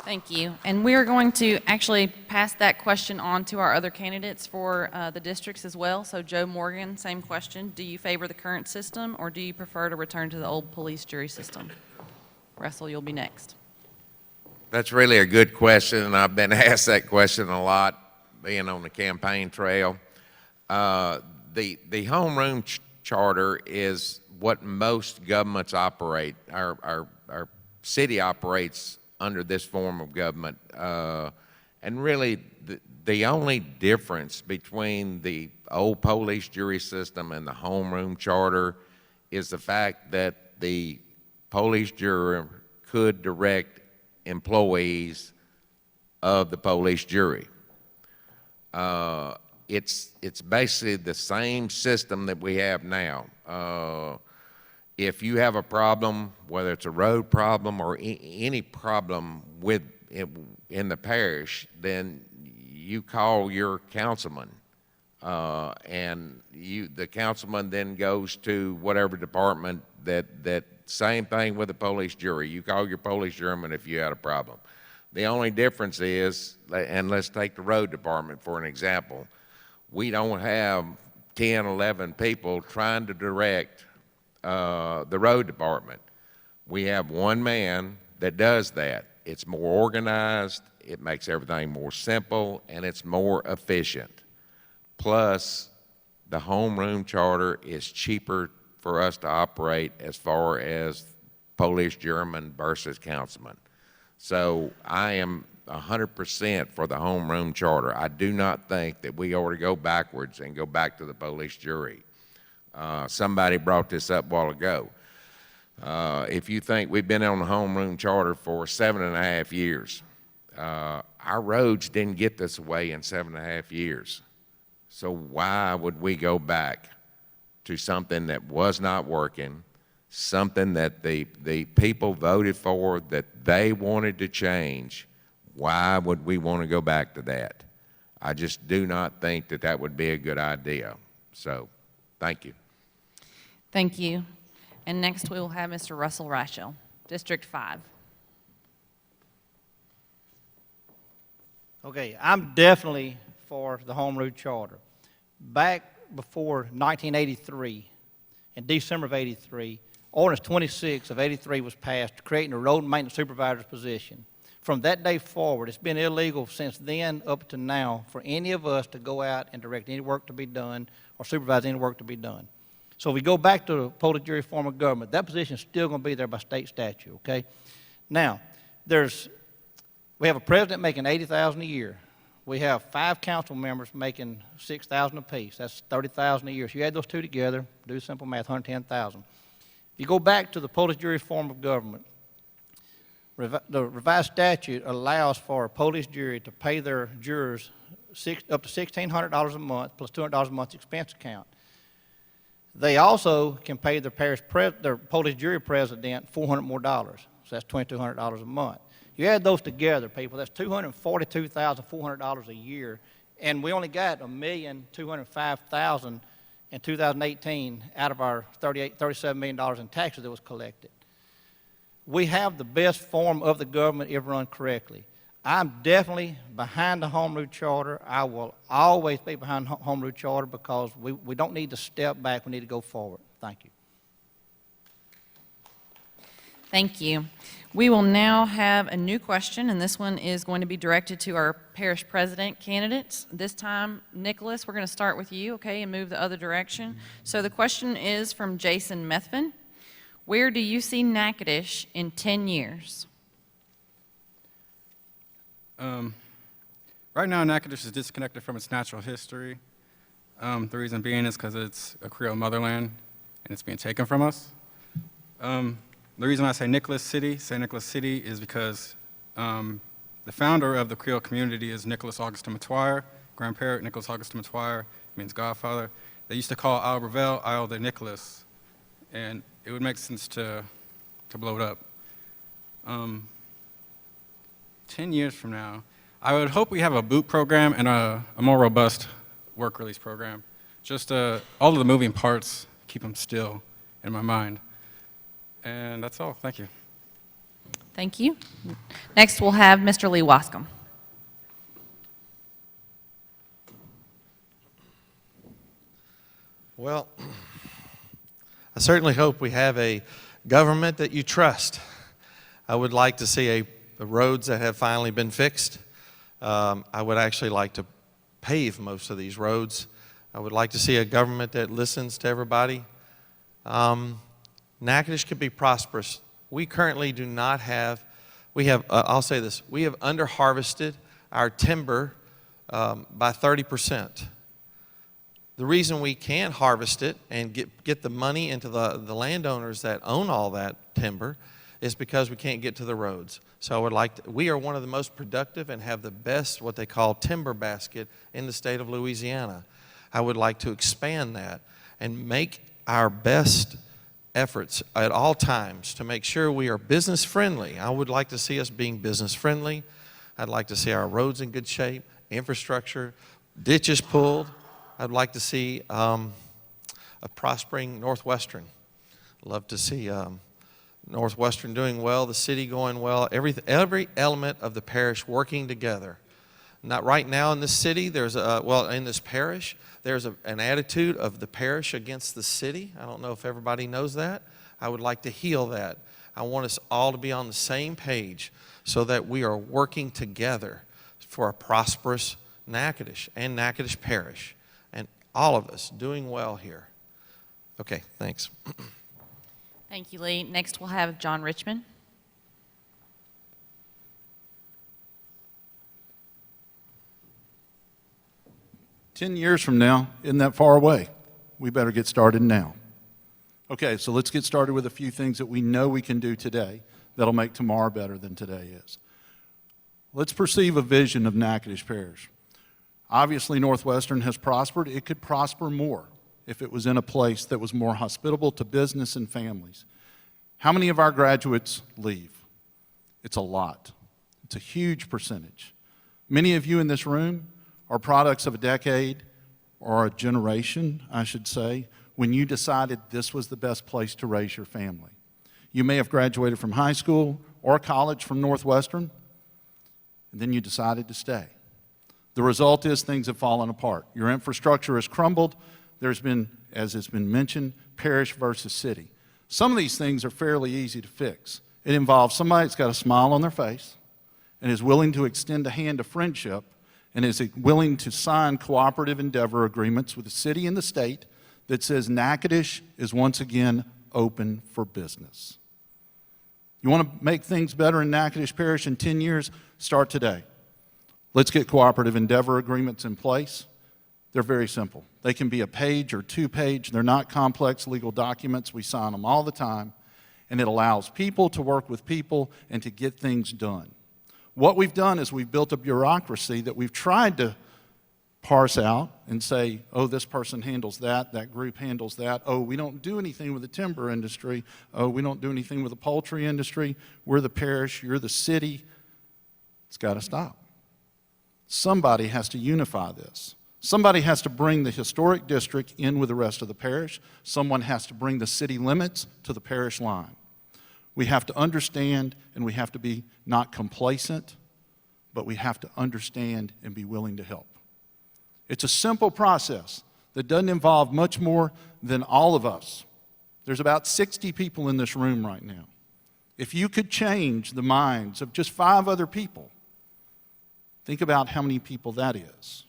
Thank you. And we are going to actually pass that question on to our other candidates for the districts as well. So Joe Morgan, same question. Do you favor the current system, or do you prefer to return to the old police jury system? Russell, you'll be next. That's really a good question, and I've been asked that question a lot, being on the campaign trail. The homeroom charter is what most governments operate. Our city operates under this form of government, and really the only difference between the old police jury system and the homeroom charter is the fact that the police jury could direct employees of the police jury. It's basically the same system that we have now. If you have a problem, whether it's a road problem or any problem in the parish, then you call your councilman, and the councilman then goes to whatever department that same thing with the police jury. You call your police juryman if you had a problem. The only difference is, and let's take the road department for an example, we don't have 10, 11 people trying to direct the road department. We have one man that does that. It's more organized, it makes everything more simple, and it's more efficient. Plus, the homeroom charter is cheaper for us to operate as far as police juryman versus councilman. So I am 100% for the homeroom charter. I do not think that we ought to go backwards and go back to the police jury. Somebody brought this up a while ago. If you think we've been on the homeroom charter for 7.5 years, our roads didn't get this way in 7.5 years. So why would we go back to something that was not working, something that the people voted for, that they wanted to change? Why would we want to go back to that? I just do not think that that would be a good idea. So, thank you. Thank you. And next we will have Mr. Russell Rachel, District 5. Okay, I'm definitely for the home rule charter. Back before 1983, in December of 83, Ordinance 26 of 83 was passed, creating a road maintenance supervisor's position. From that day forward, it's been illegal since then up to now for any of us to go out and direct any work to be done or supervise any work to be done. So if we go back to the police jury form of government, that position is still going to be there by state statute, okay? Now, we have a president making $80,000 a year. We have 5 council members making $6,000 apiece. That's $30,000 a year. So you add those two together, do simple math, $110,000. If you go back to the police jury form of government, The revised statute allows for a police jury to pay their jurors up to $1,600 a month plus $200 a month expense account. They also can pay their police jury president $400 more, so that's $2,200 a month. You add those together, people, that's $242,400 a year, and we only got $1,205,000 in 2018 out of our $37 million in taxes that was collected. We have the best form of the government if run correctly. I'm definitely behind the Home Rule Charter. I will always be behind the Home Rule Charter because we don't need to step back. We need to go forward. Thank you. Thank you. We will now have a new question, and this one is going to be directed to our parish president candidates. This time, Nicholas, we're going to start with you, okay, and move the other direction. So the question is from Jason Methvin. Where do you see Natchitoches in 10 years? Right now, Natchitoches is disconnected from its natural history. The reason being is because it's a Creole motherland, and it's being taken from us. The reason I say St. Nicholas City is because the founder of the Creole community is Nicholas Augustin Matoir. Grandparent Nicholas Augustin Matoir means godfather. They used to call Isle Revel Isle de Nicholas, and it would make sense to blow it up. 10 years from now, I would hope we have a boot program and a more robust work release program. Just all of the moving parts, keep them still in my mind. And that's all. Thank you. Thank you. Next, we'll have Mr. Lee Wascom. Well, I certainly hope we have a government that you trust. I would like to see the roads that have finally been fixed. I would actually like to pave most of these roads. I would like to see a government that listens to everybody. Natchitoches could be prosperous. We currently do not have, I'll say this, we have under-harvested our timber by 30%. The reason we can't harvest it and get the money into the landowners that own all that timber is because we can't get to the roads. So I would we are one of the most productive and have the best, what they call timber basket in the state of Louisiana. I would like to expand that and make our best efforts at all times to make sure we are business friendly. I would like to see us being business friendly. I'd like to see our roads in good shape, infrastructure, ditches pulled. I'd like to see a prospering Northwestern. Love to see Northwestern doing well, the city going well, every element of the parish working together. Not right now in this city, in this parish, there's an attitude of the parish against the city. I don't know if everybody knows that. I would like to heal that. I want us all to be on the same page so that we are working together for a prosperous Natchitoches and Natchitoches Parish, and all of us doing well here. Okay, thanks. Thank you, Lee. Next, we'll have John Richmond. "10 years from now isn't that far away. We better get started now." Okay, so let's get started with a few things that we know we can do today that'll make tomorrow better than today is. Let's perceive a vision of Natchitoches Parish. Obviously, Northwestern has prospered. It could prosper more if it was in a place that was more hospitable to business and families. How many of our graduates leave? It's a lot. It's a huge percentage. Many of you in this room are products of a decade or a generation, I should say, when you decided this was the best place to raise your family. You may have graduated from high school or college from Northwestern, and then you decided to stay. The result is things have fallen apart. Your infrastructure has crumbled. There's been, as has been mentioned, parish versus city. Some of these things are fairly easy to fix. It involves somebody that's got a smile on their face and is willing to extend a hand of friendship and is willing to sign cooperative endeavor agreements with the city and the state that says Natchitoches is once again open for business. You want to make things better in Natchitoches Parish in 10 years? Start today. Let's get cooperative endeavor agreements in place. They're very simple. They can be a page or 2-page. They're not complex legal documents. We sign them all the time. and it allows people to work with people and to get things done. What we've done is we've built a bureaucracy that we've tried to parse out and say, oh, this person handles that, that group handles that. Oh, we don't do anything with the timber industry. Oh, we don't do anything with the poultry industry. We're the parish, you're the city. It's got to stop. Somebody has to unify this. Somebody has to bring the historic district in with the rest of the parish. Someone has to bring the city limits to the parish line. We have to understand, and we have to be not complacent, but we have to understand and be willing to help. It's a simple process that doesn't involve much more than all of us. There's about 60 people in this room right now. If you could change the minds of just 5 other people, think about how many people that is.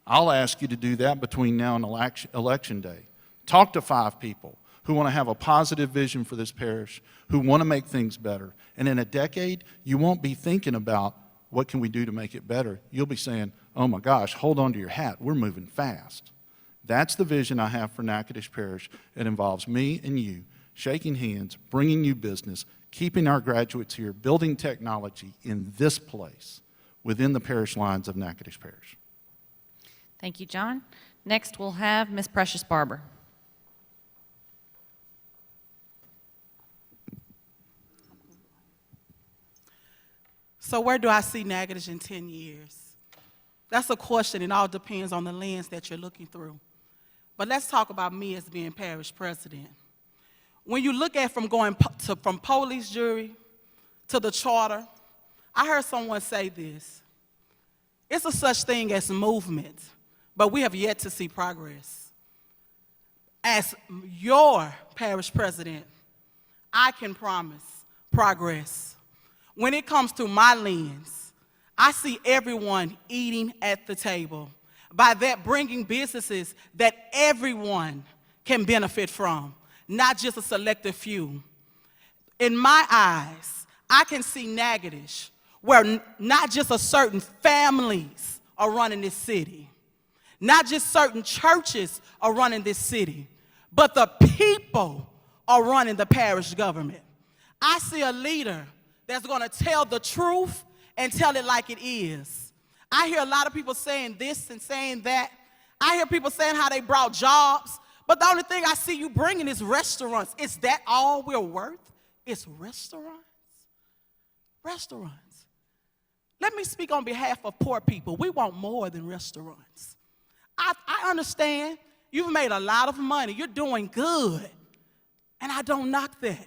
I'll ask you to do that between now and election day. Talk to 5 people who want to have a positive vision for this parish, who want to make things better. And in a decade, you won't be thinking about what can we do to make it better. You'll be saying, oh my gosh, hold on to your hat, we're moving fast. That's the vision I have for Natchitoches Parish. It involves me and you, shaking hands, bringing you business, keeping our graduates here, building technology in this place, within the parish lines of Natchitoches Parish. Thank you, John. Next, we'll have Ms. Precious Barber. So where do I see Natchitoches in 10 years? That's a question. It all depends on the lens that you're looking through. But let's talk about me as being parish president. When you look at from police jury to the charter, I heard someone say this. It's a such thing as movement, but we have yet to see progress. As your parish president, I can promise progress. When it comes to my lens, I see everyone eating at the table. By that, bringing businesses that everyone can benefit from, not just a selective few. In my eyes, I can see Natchitoches where not just a certain families are running this city, not just certain churches are running this city, but the people are running the parish government. I see a leader that's going to tell the truth and tell it like it is. I hear a lot of people saying this and saying that. I hear people saying how they brought jobs, but the only thing I see you bringing is restaurants. Is that all we're worth? It's restaurants? Restaurants. Let me speak on behalf of poor people. We want more than restaurants. I understand you've made a lot of money. You're doing good, and I don't knock that.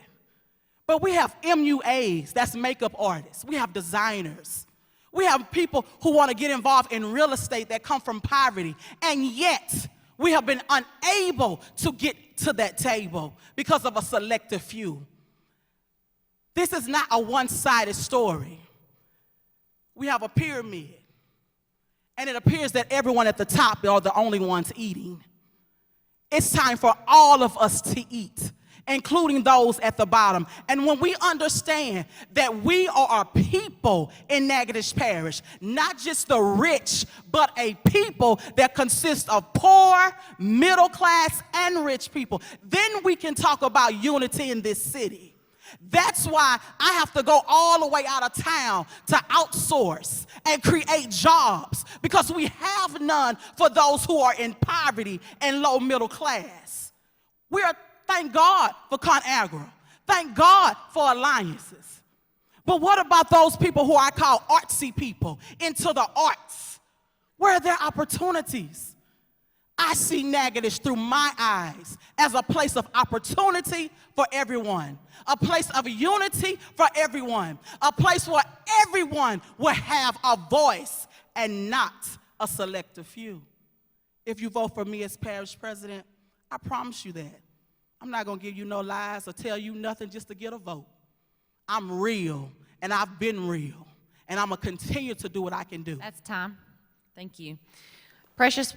But we have MUAs, that's makeup artists. We have designers. We have people who want to get involved in real estate that come from poverty. And yet, we have been unable to get to that table because of a selective few. This is not a one-sided story. We have a pyramid. And it appears that everyone at the top are the only ones eating. It's time for all of us to eat, including those at the bottom. And when we understand that we are a people in Natchitoches Parish, not just the rich, but a people that consists of poor, middle class, and rich people, then we can talk about unity in this city. That's why I have to go all the way out of town to outsource and create jobs, because we have none for those who are in poverty and low middle class. Thank God for ConAgra. Thank God for alliances. But what about those people who I call artsy people, into the arts? Where are their opportunities? I see Natchitoches through my eyes as a place of opportunity for everyone, a place of unity for everyone, a place where everyone will have a voice and not a selective few. If you vote for me as parish president, I promise you that. I'm not going to give you no lies or tell you nothing just to get a vote. I'm real, and I've been real, and I'm going to continue to do what I can do. That's time. Thank you. Precious,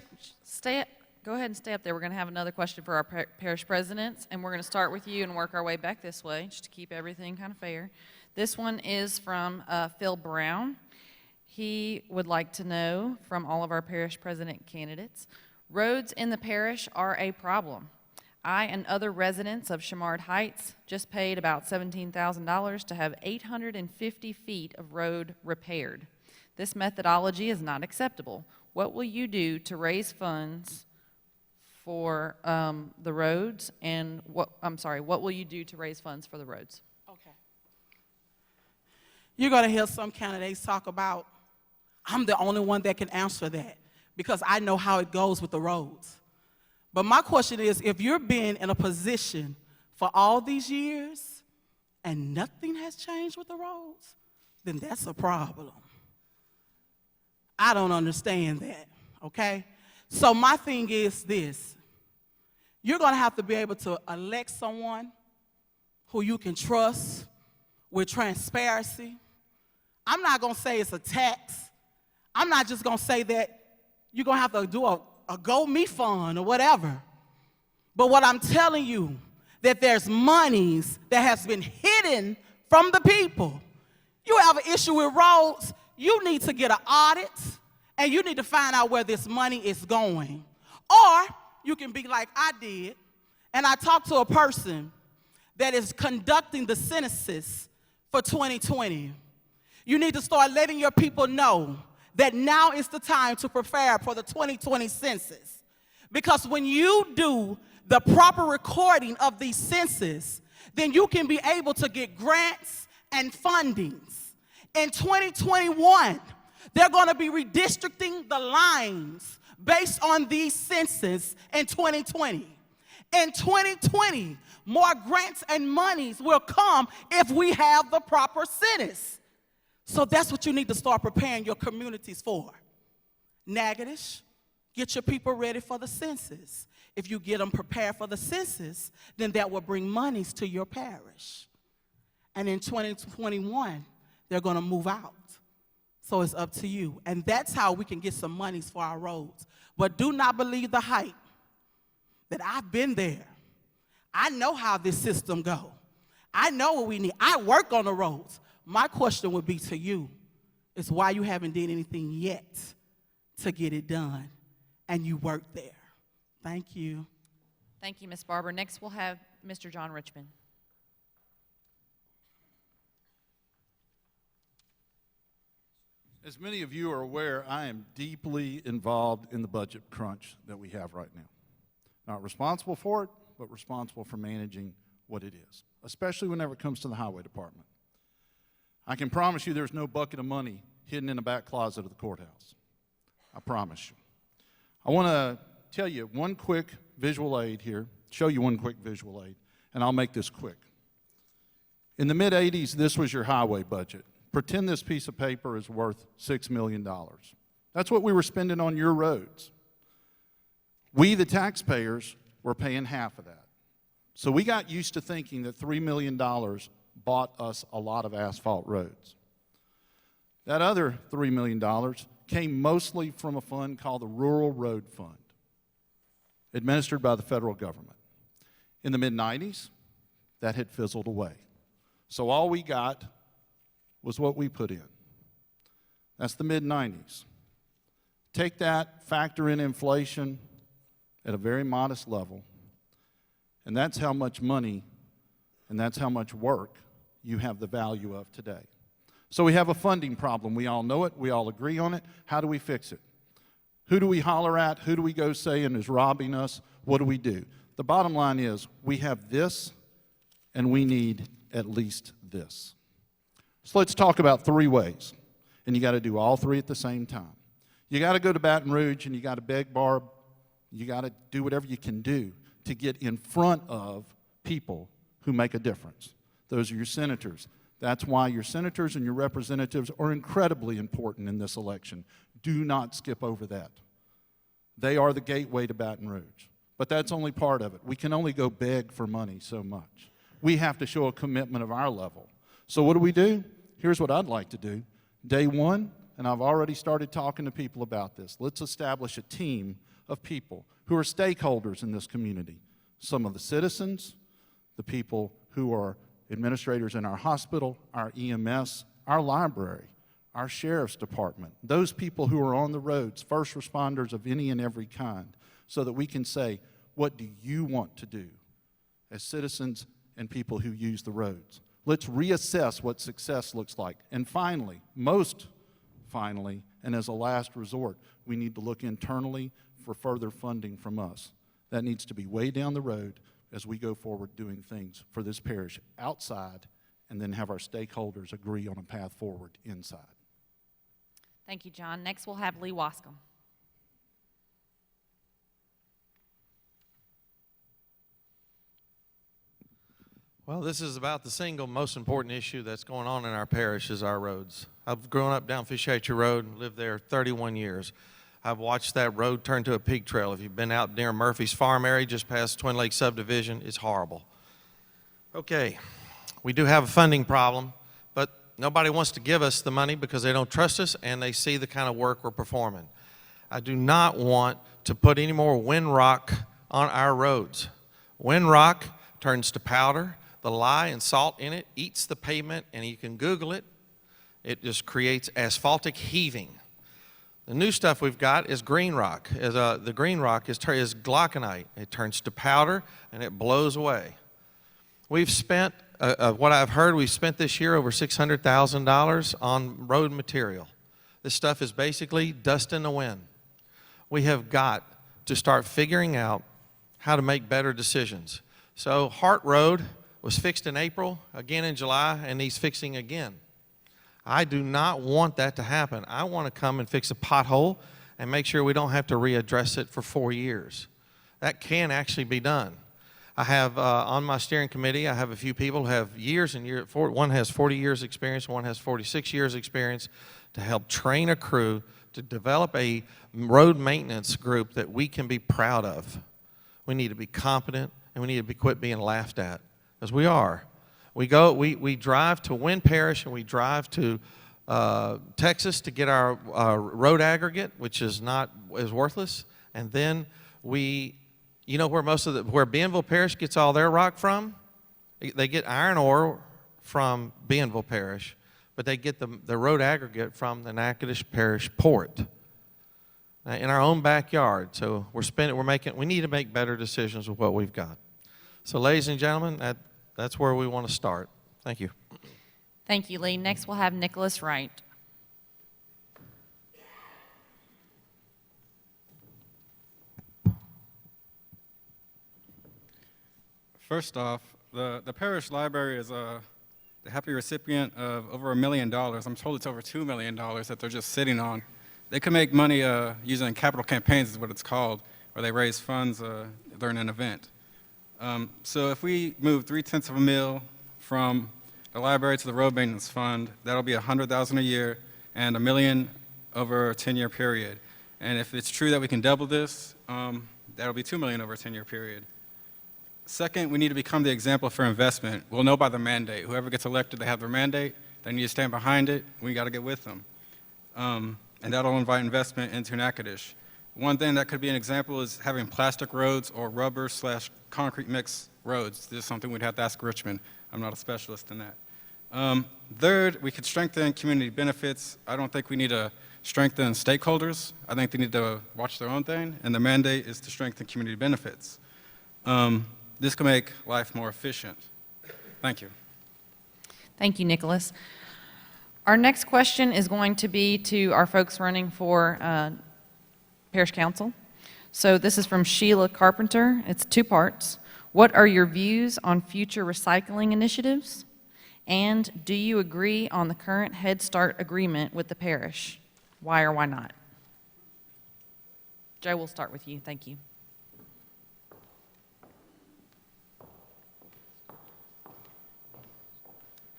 go ahead and stay up there. We're going to have another question for our parish presidents, and we're going to start with you and work our way back this way just to keep everything kind of fair. This one is from Phil Brown. He would like to know from all of our parish president candidates, roads in the parish are a problem. I and other residents of Shamard Heights just paid about $17,000 to have 850 feet of road repaired. This methodology is not acceptable. What will you do to raise funds for the roads, and what will you do to raise funds for the roads? Okay. You're going to hear some candidates talk about, I'm the only one that can answer that because I know how it goes with the roads. But my question is, if you're being in a position for all these years and nothing has changed with the roads, then that's a problem. I don't understand that, okay? So my thing is this. You're going to have to be able to elect someone who you can trust with transparency. I'm not going to say it's a tax. I'm not just going to say that you're going to have to do a GoMe fund or whatever. But what I'm telling you, that there's monies that has been hidden from the people. You have an issue with roads, you need to get an audit, and you need to find out where this money is going. Or you can be like I did, and I talked to a person that is conducting the census for 2020. You need to start letting your people know that now is the time to prepare for the 2020 census. Because when you do the proper recording of these census, then you can be able to get grants and fundings. In 2021, they're going to be redistricting the lines based on these census in 2020. In 2020, more grants and monies will come if we have the proper census. So that's what you need to start preparing your communities for. Natchitoches, get your people ready for the census. If you get them prepared for the census, then that will bring monies to your parish. And in 2021, they're going to move out. So it's up to you. And that's how we can get some monies for our roads. But do not believe the hype that I've been there. I know how this system goes. I know what we need. I work on the roads. My question would be to you is why you haven't done anything yet to get it done, and you work there. Thank you. Thank you, Ms. Barber. Next, we'll have Mr. John Richmond. As many of you are aware, I am deeply involved in the budget crunch that we have right now. Not responsible for it, but responsible for managing what it is, especially whenever it comes to the highway department. I can promise you there's no bucket of money hidden in the back closet of the courthouse. I promise you. I want to tell you one quick visual aid here, show you one quick visual aid, and I'll make this quick. In the mid-'80s, this was your highway budget. Pretend this piece of paper is worth $6 million. That's what we were spending on your roads. We, the taxpayers, were paying half of that. So we got used to thinking that $3 million bought us a lot of asphalt roads. That other $3 million came mostly from a fund called the Rural Road Fund, administered by the federal government. In the mid-'90s, that had fizzled away. So all we got was what we put in. That's the mid-'90s. Take that, factor in inflation at a very modest level, and that's how much money and that's how much work you have the value of today. So we have a funding problem. We all know it. We all agree on it. How do we fix it? Who do we holler at? Who do we go saying is robbing us? What do we do? The bottom line is we have this, and we need at least this. So let's talk about three ways, and you got to do all three at the same time. You got to go to Baton Rouge, and you got to beg Barb. You got to do whatever you can do to get in front of people who make a difference. Those are your senators. That's why your senators and your representatives are incredibly important in this election. Do not skip over that. They are the gateway to Baton Rouge. But that's only part of it. We can only go beg for money so much. We have to show a commitment of our level. So what do? Here's what I'd like to do. Day one, and I've already started talking to people about this, let's establish a team of people who are stakeholders in this community. Some of the citizens, the people who are administrators in our hospital, our EMS, our library, our sheriff's department, those people who are on the roads, first responders of any and every kind, so that we can say, What do you want to do as citizens and people who use the roads? Let's reassess what success looks like. And finally, most finally, and as a last resort, we need to look internally for further funding from us. That needs to be way down the road as we go forward doing things for this parish outside, and then have our stakeholders agree on a path forward inside. Thank you, John. Next, we'll have Lee Wascom. Well, this is about the single most important issue that's going on in our parish is our roads. I've grown up down Fish Hatchery Road and lived there 31 years. I've watched that road turn to a pig trail. If you've been out near Murphy's Farm area, just past Twin Lakes subdivision, it's horrible. Okay, we do have a funding problem, but nobody wants to give us the money because they don't trust us and they see the kind of work we're performing. I do not want to put any more wind rock on our roads. Wind rock turns to powder. The lye and salt in it eats the pavement, and you can Google it. It just creates asphaltic heaving. The new stuff we've got is green rock. The green rock is glauconite. It turns to powder, and it blows away. We've spent, what I've heard, we've spent this year over $600,000 on road material. This stuff is basically dust in the wind. We have got to start figuring out how to make better decisions. So Hart Road was fixed in April, again in July, and he's fixing again. I do not want that to happen. I want to come and fix a pothole and make sure we don't have to readdress it for 4 years. That can actually be done. I have, on my steering committee, I have a few people who have years and years, one has 40 years experience, one has 46 years experience, to help train a crew to develop a road maintenance group that we can be proud of. We need to be competent, and we need to quit being laughed at. As we are. We drive to Wynn Parish and we drive to Texas to get our road aggregate, which is worthless. And then you know where where Bienville Parish gets all their rock from? They get iron ore from Bienville Parish, but they get the road aggregate from the Natchitoches Parish Port in our own backyard. So we need to make better decisions with what we've got. So ladies and gentlemen, that's where we want to start. Thank you. Thank you, Lee. Next, we'll have Nicholas Wright. First off, the parish library is the happy recipient of over $1 million. I'm told it's over $2 million that they're just sitting on. They can make money using capital campaigns is what it's called, where they raise funds during an event. So if we move 3/10 of a mil from the library to the road maintenance fund, that'll be $100,000 a year and $1 million over a 10-year period. And if it's true that we can double this, that'll be $2 million over a 10-year period. Second, we need to become the example for investment. We'll know by the mandate. Whoever gets elected, they have their mandate. They need to stand behind it. We got to get with them. And that'll invite investment into Natchitoches. One thing that could be an example is having plastic roads or rubber/concrete mix roads. This is something we'd have to ask Richmond. I'm not a specialist in that. Third, we could strengthen community benefits. I don't think we need to strengthen stakeholders. I think they need to watch their own thing, and the mandate is to strengthen community benefits. This can make life more efficient. Thank you. Thank you, Nicholas. Our next question is going to be to our folks running for Parish Council. So this is from Sheila Carpenter. It's 2 parts. What are your views on future recycling initiatives? And do you agree on the current Head Start agreement with the parish? Why or why not? Joe, we'll start with you. Thank you.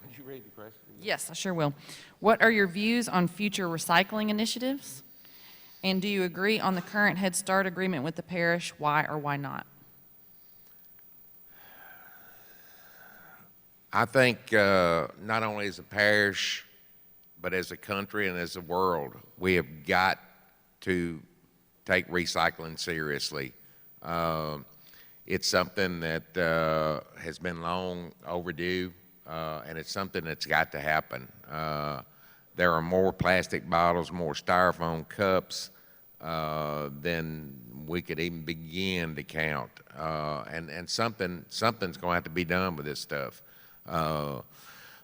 Did you read the question? Yes, I sure will. What are your views on future recycling initiatives? And do you agree on the current Head Start agreement with the parish? Why or why not? I think not only as a parish, but as a country and as a world, we have got to take recycling seriously. It's something that has been long overdue, and it's something that's got to happen. There are more plastic bottles, more styrofoam cups, than we could even begin to count. And something's going to have to be done with this stuff.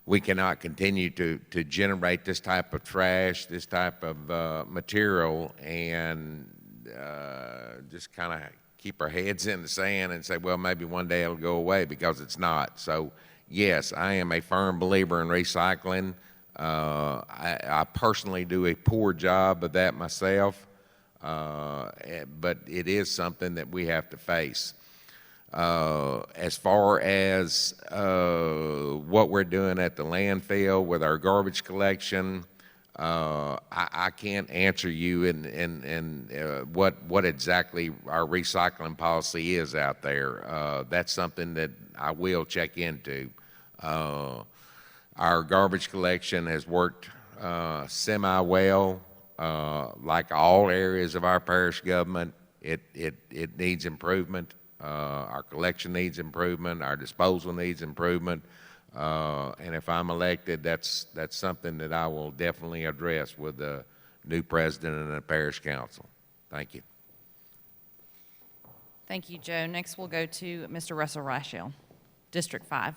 We cannot continue to generate this type of trash, this type of material, and just kind of keep our heads in the sand and say, well, maybe one day it'll go away, because it's not. So, yes, I am a firm believer in recycling. I personally do a poor job of that myself, but it is something that we have to face. As far as what we're doing at the landfill with our garbage collection, I can't answer you in what exactly our recycling policy is out there. That's something that I will check into. Our garbage collection has worked semi-well. Like all areas of our parish government, it needs improvement. Our collection needs improvement. Our disposal needs improvement. And if I'm elected, that's something that I will definitely address with the new president and the parish council. Thank you. Thank you, Joe. Next, we'll go to Mr. Russell Rashel, District 5.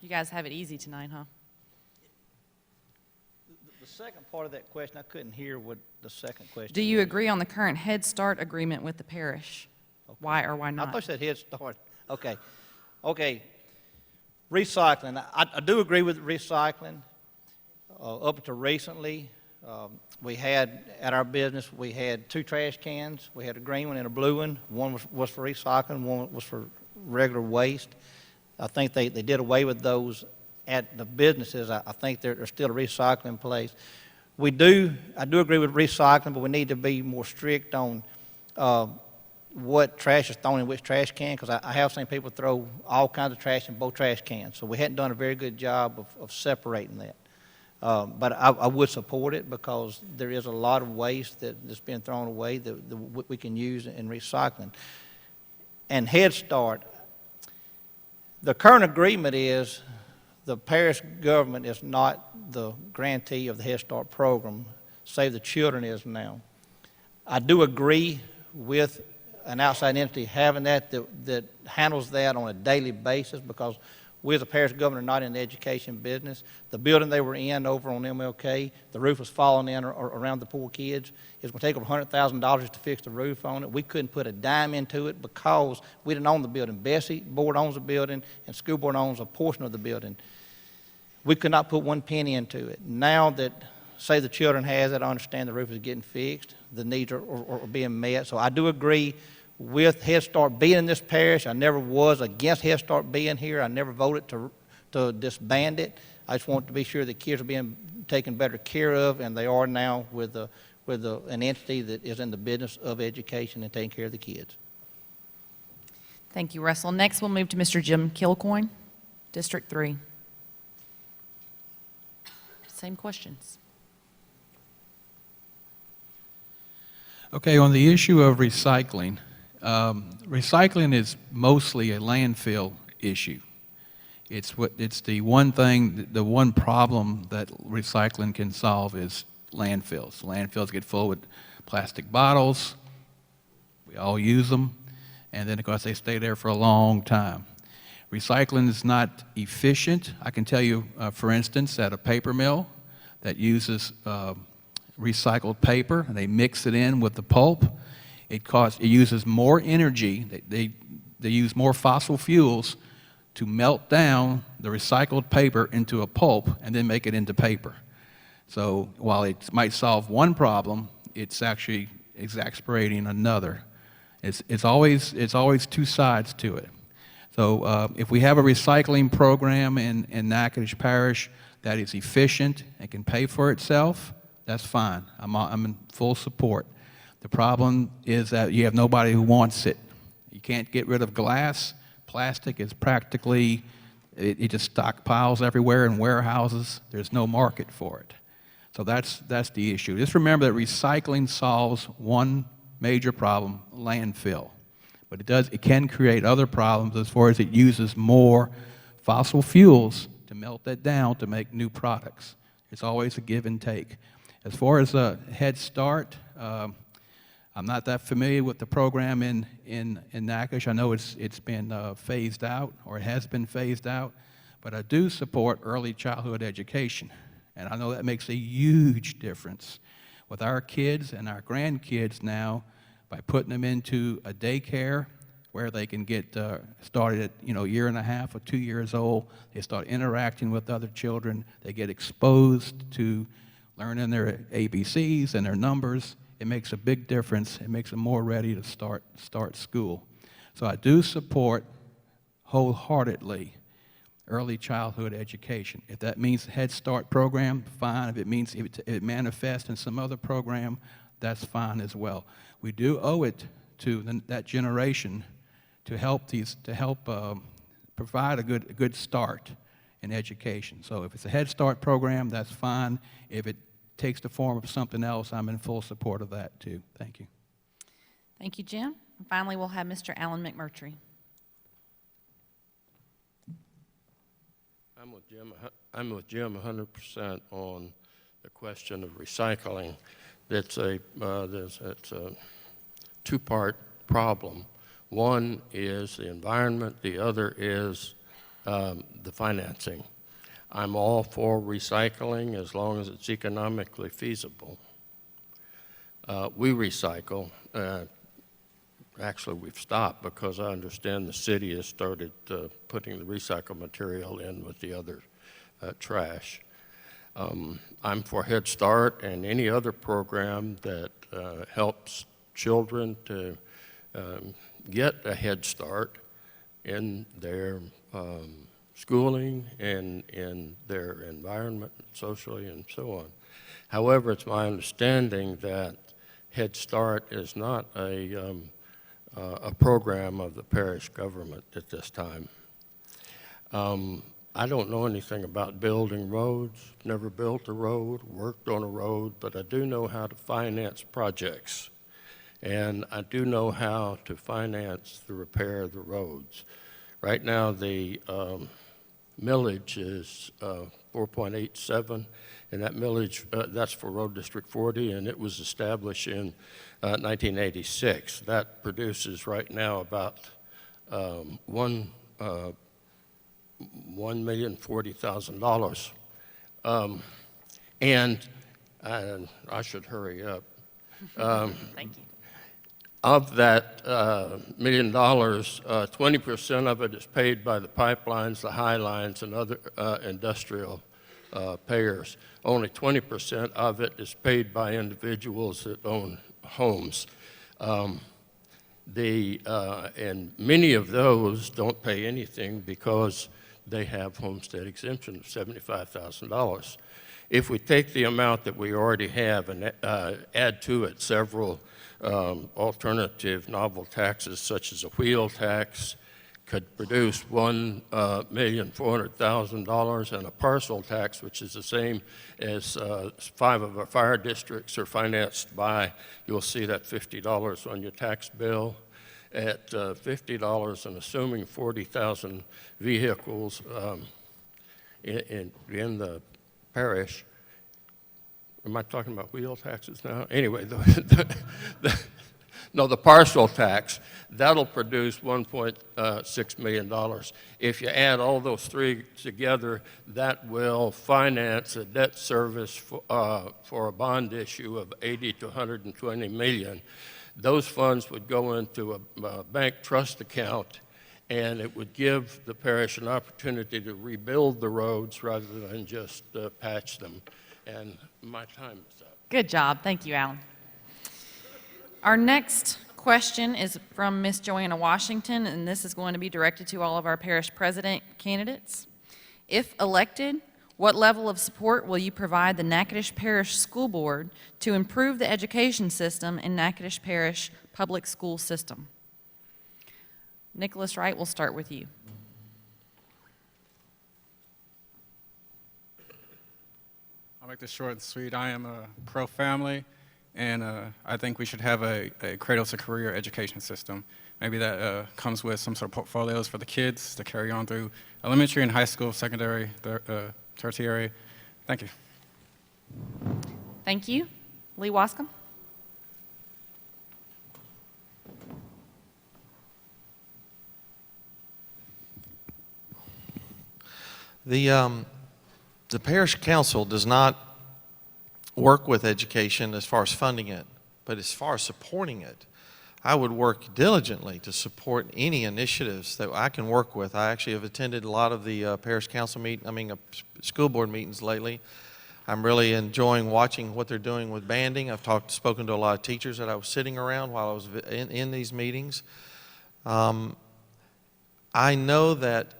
You guys have it easy tonight, huh? The second part of that question, I couldn't hear what the second question Do you was. agree on the current Head Start agreement with the parish? Why or why I not? thought you said Head Start. Okay. Okay. Recycling. I do agree with recycling. Up until recently, we had, at our business, we had 2 trash cans. We had a green one and a blue one. One was for recycling, one was for regular waste. I think they did away with those at the businesses. I think there's still a recycling place. I do agree with recycling, but we need to be more strict on what trash is thrown in which trash can, because I have seen people throw all kinds of trash in both trash cans. So we hadn't done a very good job of separating that. But I would support it, because there is a lot of waste that's being thrown away that we can use in recycling. And Head Start, the current agreement is the parish government is not the grantee of the Head Start program, Save the Children is now. I do agree with an outside entity having that handles that on a daily basis, because we as a parish government are not in the education business. The building they were in over on MLK, the roof was falling in or around the poor kids. It's going to take over $100,000 to fix the roof on it. We couldn't put a dime into it because we didn't own the building. Bessie Board owns the building, and School Board owns a portion of the building. We could not put one penny into it. Now that Save the Children has it, I understand the roof is getting fixed. The needs are being met. So I do agree with Head Start being in this parish. I never was against Head Start being here. I never voted to disband it. I just want to be sure the kids are being taken better care of, and they are now with an entity that is in the business of education and taking care of the kids. Thank you, Russell. Next, we'll move to Mr. Jim Kilcoyne, District 3. Same questions. Okay, on the issue of recycling, recycling is mostly a landfill issue. It's the one thing, the one problem that recycling can solve is landfills. Landfills get full with plastic bottles. We all use them, and then of course they stay there for a long time. Recycling is not efficient. I can tell you, for instance, at a paper mill that uses recycled paper, and they mix it in with the pulp. It uses more energy. They use more fossil fuels to melt down the recycled paper into a pulp and then make it into paper. So while it might solve one problem, it's actually exacerbating another. It's always two sides to it. So if we have a recycling program in Natchitoches Parish that is efficient and can pay for itself, that's fine. I'm in full support. The problem is that you have nobody who wants it. You can't get rid of glass. Plastic is practically, it just stockpiles everywhere in warehouses. There's no market for it. So that's the issue. Just remember that recycling solves one major problem, landfill. But it can create other problems as far as it uses more fossil fuels to melt that down to make new products. It's always a give and take. As far as Head Start, I'm not that familiar with the program in Natchitoches. I know it's been phased out, or it has been phased out, but I do support early childhood education, and I know that makes a huge difference with our kids and our grandkids now by putting them into a daycare where they can get started at a year and a half or 2 years old. They start interacting with other children. They get exposed to learning their ABCs and their numbers. It makes a big difference. It makes them more ready to start school. So I do support wholeheartedly early childhood education. If that means Head Start program, fine. If it means it manifests in some other program, that's fine as well. We do owe it to that generation to help provide a good start in education. So if it's a Head Start program, that's fine. If it takes the form of something else, I'm in full support of that too. Thank you. Thank you, Jim. And finally, we'll have Mr. Alan McMurtry. I'm with Jim 100% on the question of recycling. It's a two-part problem. One is the environment, the other is the financing. I'm all for recycling as long as it's economically feasible. We recycle. Actually, we've stopped because I understand the city has started putting the recycled material in with the other trash. I'm for Head Start and any other program that helps children to get a head start in their schooling and in their environment, socially, and so on. However, it's my understanding that Head Start is not a program of the parish government at this time. I don't know anything about building roads, never built a road, worked on a road, but I do know how to finance projects. And I do know how to finance the repair of the roads. Right now, the millage is 4.87, and that millage, that's for Road District 40, and it was established in 1986. That produces right now about $1,040,000. And I should hurry up. Thank you. Of that $1 million, 20% of it is paid by the pipelines, the high lines, and other industrial payers. Only 20% of it is paid by individuals that own homes. And many of those don't pay anything because they have homestead exemption of $75,000. If we take the amount that we already have and add to it several alternative novel taxes, such as a wheel tax, could produce $1,400,000, and a parcel tax, which is the same as 5 of our fire districts are financed by. You'll see that $50 on your tax bill. At $50 and assuming 40,000 vehicles in the parish. Am I talking about wheel taxes now? Anyway, the parcel tax, that'll produce $1.6 million. If you add all those three together, that will finance a debt service for a bond issue of $80 to $120 million. Those funds would go into a bank trust account, and it would give the parish an opportunity to rebuild the roads rather than just patch them. And my time is up. Good job. Thank you, Alan. Our next question is from Ms. Joanna Washington, and this is going to be directed to all of our parish president candidates. If elected, what level of support will you provide the Natchitoches Parish School Board to improve the education system in Natchitoches Parish public school system? Nicholas Wright, we'll start with you. I'll make this short and sweet. I am a pro-family, and I think we should have a cradle-to-career education system. Maybe that comes with some sort of portfolios for the kids to carry on through elementary and high school, secondary, tertiary. Thank you. Thank you. Lee Wascom. The parish council does not work with education as far as funding it, but as far as supporting it, I would work diligently to support any initiatives that I can work with. I actually have attended a lot of the parish council school board meetings lately. I'm really enjoying watching what they're doing with banding. I've spoken to a lot of teachers that I was sitting around while I was in these meetings. I know that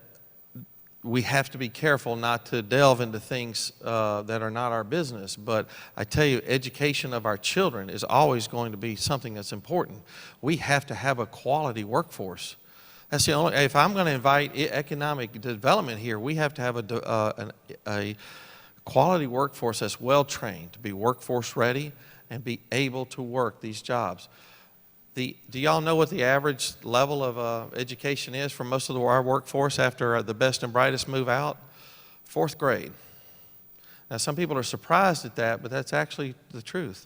we have to be careful not to delve into things that are not our business, but I tell you, education of our children is always going to be something that's important. We have to have a quality workforce. That's the only, if I'm going to invite economic development here, we have to have a quality workforce that's well-trained, to be workforce ready and be able to work these jobs. Do y'all know what the average level of education is for most of our workforce after the best and brightest move out? 4th grade. Now, some people are surprised at that, but that's actually the truth.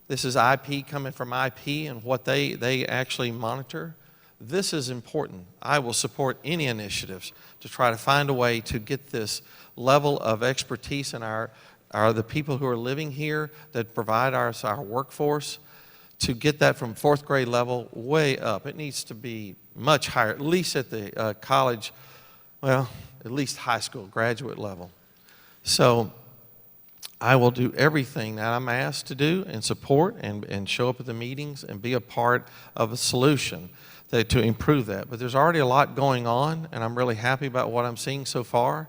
This is IP coming from IP and what they actually monitor. This is important. I will support any initiatives to try to find a way to get this level of expertise in the people who are living here that provide our workforce, to get that from 4th grade level way up. It needs to be much higher, at least at the college, well, at least high school, graduate level. So I will do everything that I'm asked to do and support and show up at the meetings and be a part of a solution to improve that. But there's already a lot going on, and I'm really happy about what I'm seeing so far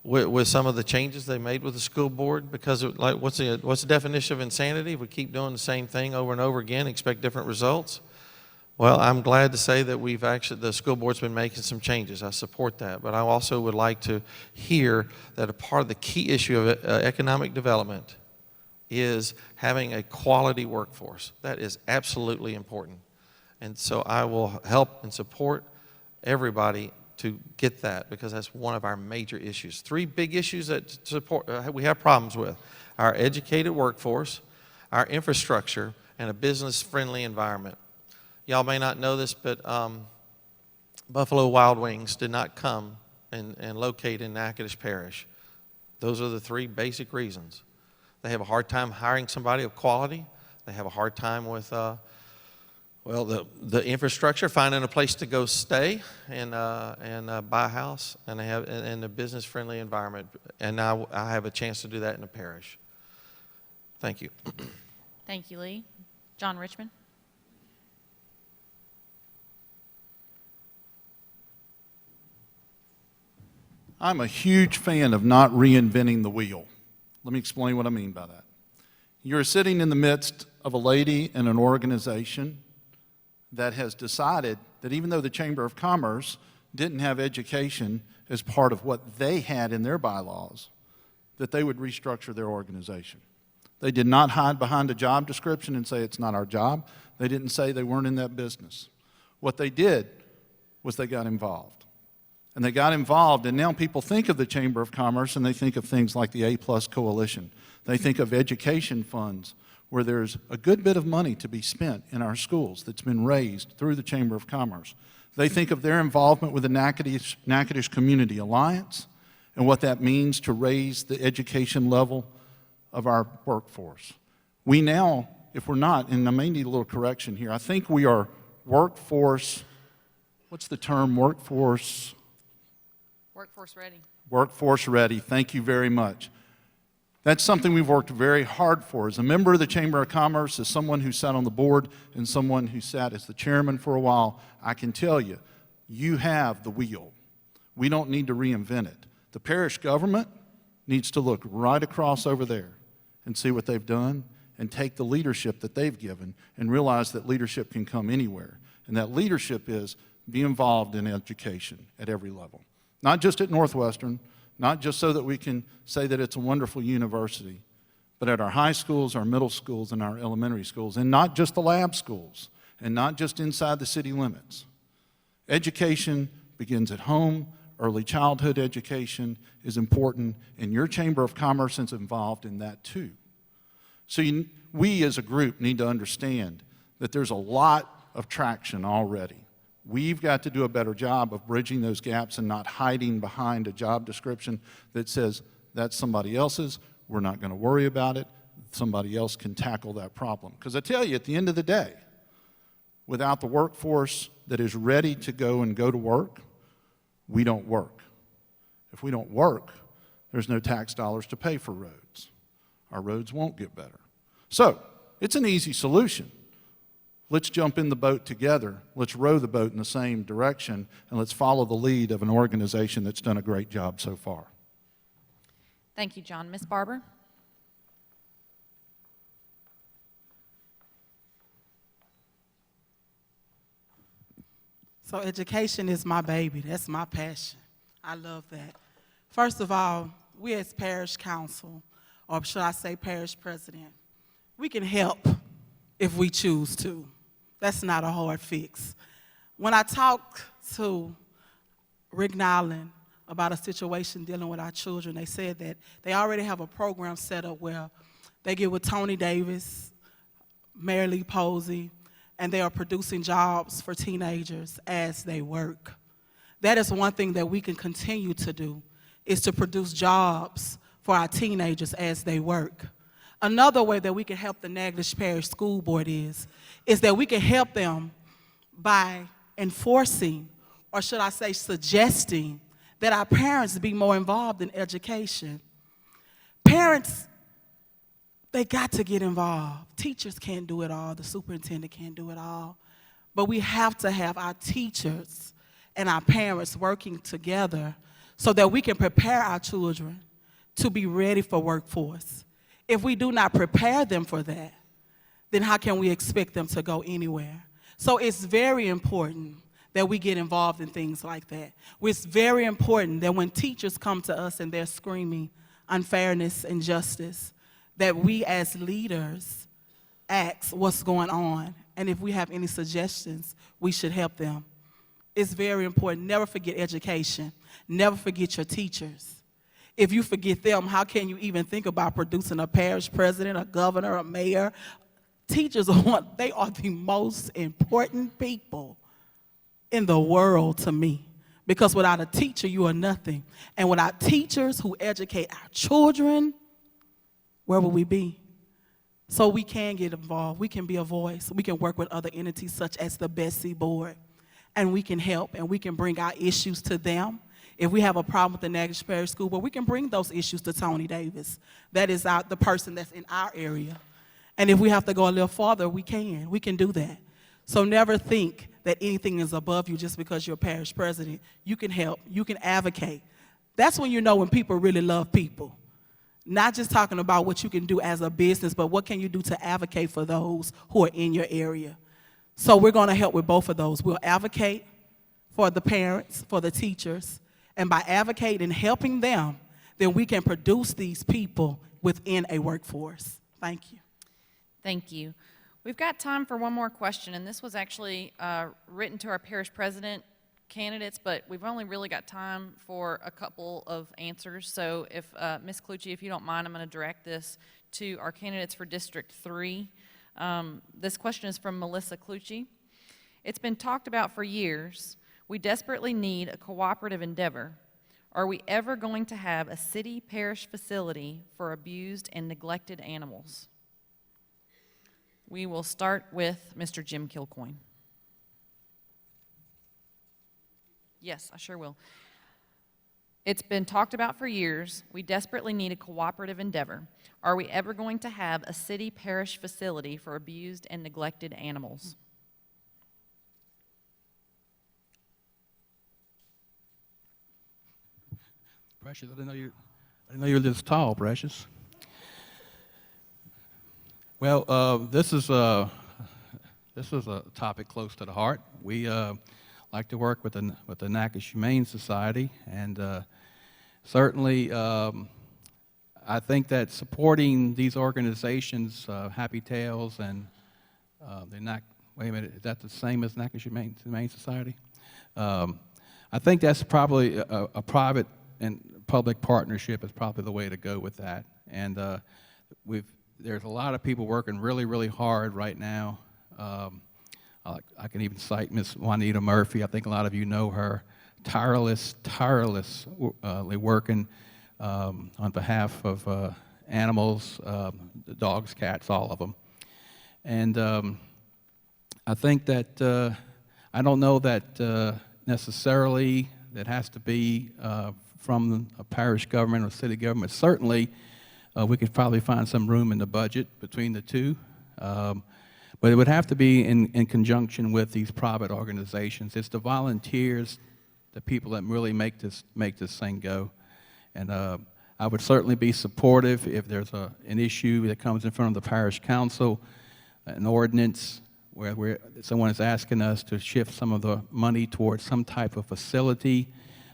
with some of the changes they made with the school board, because what's the definition of insanity? If we keep doing the same thing over and over again, expect different results. Well, I'm glad to say that the school board's been making some changes. I support that, but I also would like to hear that a part of the key issue of economic development is having a quality workforce. That is absolutely important. And so I will help and support everybody to get that, because that's one of our major issues. 3 big issues that we have problems with: our educated workforce, our infrastructure, and a business-friendly environment. Y'all may not know this, but Buffalo Wild Wings did not come and locate in Natchitoches Parish. Those are the 3 basic reasons. They have a hard time hiring somebody of quality. They have a hard time with the infrastructure, finding a place to go stay and buy a house, and they have in a business-friendly environment. And now I have a chance to do that in the parish. Thank you. Thank you, Lee. John Richmond. I'm a huge fan of not reinventing the wheel. Let me explain what I mean by that. You're sitting in the midst of a lady and an organization that has decided that even though the Chamber of Commerce didn't have education as part of what they had in their bylaws, that they would restructure their organization. They did not hide behind a job description and say it's not our job. They didn't say they weren't in that business. What they did was they got involved. And they got involved, and now people think of the Chamber of Commerce and they think of things like the A+ Coalition. They think of education funds where there's a good bit of money to be spent in our schools that's been raised through the Chamber of Commerce. They think of their involvement with the Natchitoches Community Alliance and what that means to raise the education level of our workforce. We now, if we're not, and I may need a little correction here, I think we are workforce, what's the term, workforce? Workforce ready. Workforce ready, thank you very much. That's something we've worked very hard for. As a member of the Chamber of Commerce, as someone who sat on the board and someone who sat as the chairman for a while, I can tell you, you have the wheel. We don't need to reinvent it. The parish government needs to look right across over there and see what they've done and take the leadership that they've given and realize that leadership can come anywhere. And that leadership is be involved in education at every level. Not just at Northwestern, not just so that we can say that it's a wonderful university, but at our high schools, our middle schools, and our elementary schools, and not just the lab schools, and not just inside the city limits. Education begins at home. Early childhood education is important, and your Chamber of Commerce is involved in that too. So we as a group need to understand that there's a lot of traction already. We've got to do a better job of bridging those gaps and not hiding behind a job description that says that's somebody else's, we're not going to worry about it, somebody else can tackle that problem. Because I tell you, at the end of the day, without the workforce that is ready to go to work, we don't work. If we don't work, there's no tax dollars to pay for roads. Our roads won't get better. So, it's an easy solution. Let's jump in the boat together. Let's row the boat in the same direction, and let's follow the lead of an organization that's done a great job so far. Thank you, John. Ms. Barber? So education is my baby. That's my passion. I love that. First of all, we as parish council, or should I say parish president, we can help if we choose to. That's not a hard fix. When I talked to Rick Nyland about a situation dealing with our children, they said that they already have a program set up where they get with Tony Davis, Mary Lee Posey, and they are producing jobs for teenagers as they work. That is one thing that we can continue to do, is to produce jobs for our teenagers as they work. Another way that we can help the Natchitoches Parish School Board is that we can help them by enforcing, or should I say suggesting, that our parents be more involved in education. Parents, they got to get involved. Teachers can't do it all. The superintendent can't do it all. But we have to have our teachers and our parents working together so that we can prepare our children to be ready for workforce. If we do not prepare them for that, then how can we expect them to go anywhere? So it's very important that we get involved in things like that. It's very important that when teachers come to us and they're screaming unfairness and justice, that we as leaders ask what's going on, and if we have any suggestions, we should help them. It's very important. Never forget education. Never forget your teachers. If you forget them, how can you even think about producing a parish president, a governor, a mayor? Teachers they are the most important people in the world to me, because without a teacher, you are nothing. And without teachers who educate our children, where will we be? So we can get involved. We can be a voice. We can work with other entities such as the Bessie Board, and we can help, and we can bring our issues to them. If we have a problem with the Natchitoches Parish School Board, we can bring those issues to Tony Davis. That is the person that's in our area. And if we have to go a little farther, we can. We can do that. So never think that anything is above you just because you're a parish president. You can help. You can advocate. That's when you know when people really love people. Not just talking about what you can do as a business, but what can you do to advocate for those who are in your area. So we're going to help with both of those. We'll advocate for the parents, for the teachers, and by advocating and helping them, then we can produce these people within a workforce. Thank you. Thank you. We've got time for one more question, and this was actually written to our parish president candidates, but we've only really got time for a couple of answers. So if, Ms. Clucci, if you don't mind, I'm going to direct this to our candidates for District 3. This question is from Melissa Clucci. It's been talked about for years. We desperately need a cooperative endeavor. Are we ever going to have a city parish facility for abused and neglected animals? We will start with Mr. Jim Kilcoyne. Yes, I sure will. It's been talked about for years. We desperately need a cooperative endeavor. Are we ever going to have a city parish facility for abused and neglected animals? Precious, I didn't know you were this tall, Precious. Well, this is a topic close to the heart. We like to work with the Natchitoches Humane Society, and certainly I think that supporting these organizations, Happy Tales and wait a minute, is that the same as Natchitoches Humane Society? I think that's probably a private and public partnership is probably the way to go with that. And there's a lot of people working really, really hard right now. I can even cite Miss Juanita Murphy. I think a lot of you know her. Tirelessly working on behalf of animals, dogs, cats, all of them. And I think that, I don't know that necessarily that has to be from a parish government or city government. Certainly, we could probably find some room in the budget between the two. But it would have to be in conjunction with these private organizations. It's the volunteers, the people that really make this thing go. And I would certainly be supportive if there's an issue that comes in front of the parish council, an ordinance where someone is asking us to shift some of the money towards some type of facility.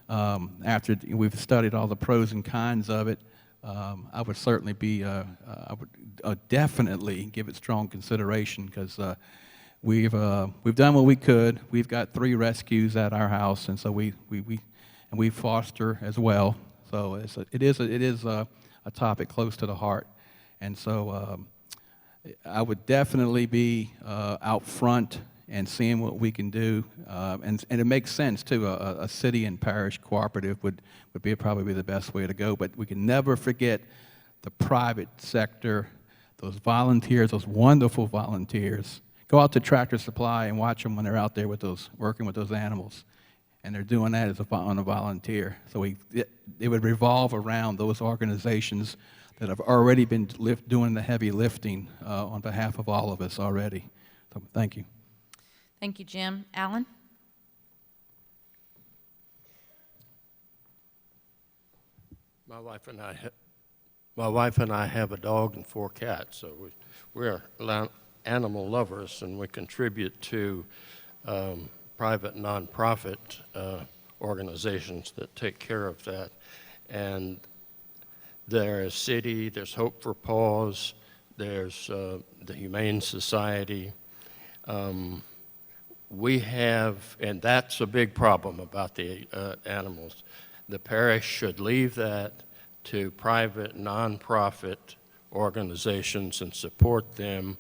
After we've studied all the pros and cons of it, I would certainly be, I would definitely give it strong consideration, because we've done what we could. We've got 3 rescues at our house, and so we foster as well. So it is a topic close to the heart, and so I would definitely be out front and seeing what we can do, and it makes sense too. A city and parish cooperative would probably be the best way to go. But we can never forget the private sector, those volunteers, those wonderful volunteers. Go out to Tractor Supply and watch them when they're out there with working with those animals, and they're doing that on a volunteer. So it would revolve around those organizations that have already been doing the heavy lifting on behalf of all of us already. So thank you. Thank you, Jim. Alan? My wife and I have a dog and 4 cats, so we're animal lovers, and we contribute to private nonprofit organizations that take care of that. And there's City, there's Hope for Paws, there's the Humane Society. We have, and that's a big problem about the animals. The parish should leave that to private nonprofit organizations and support them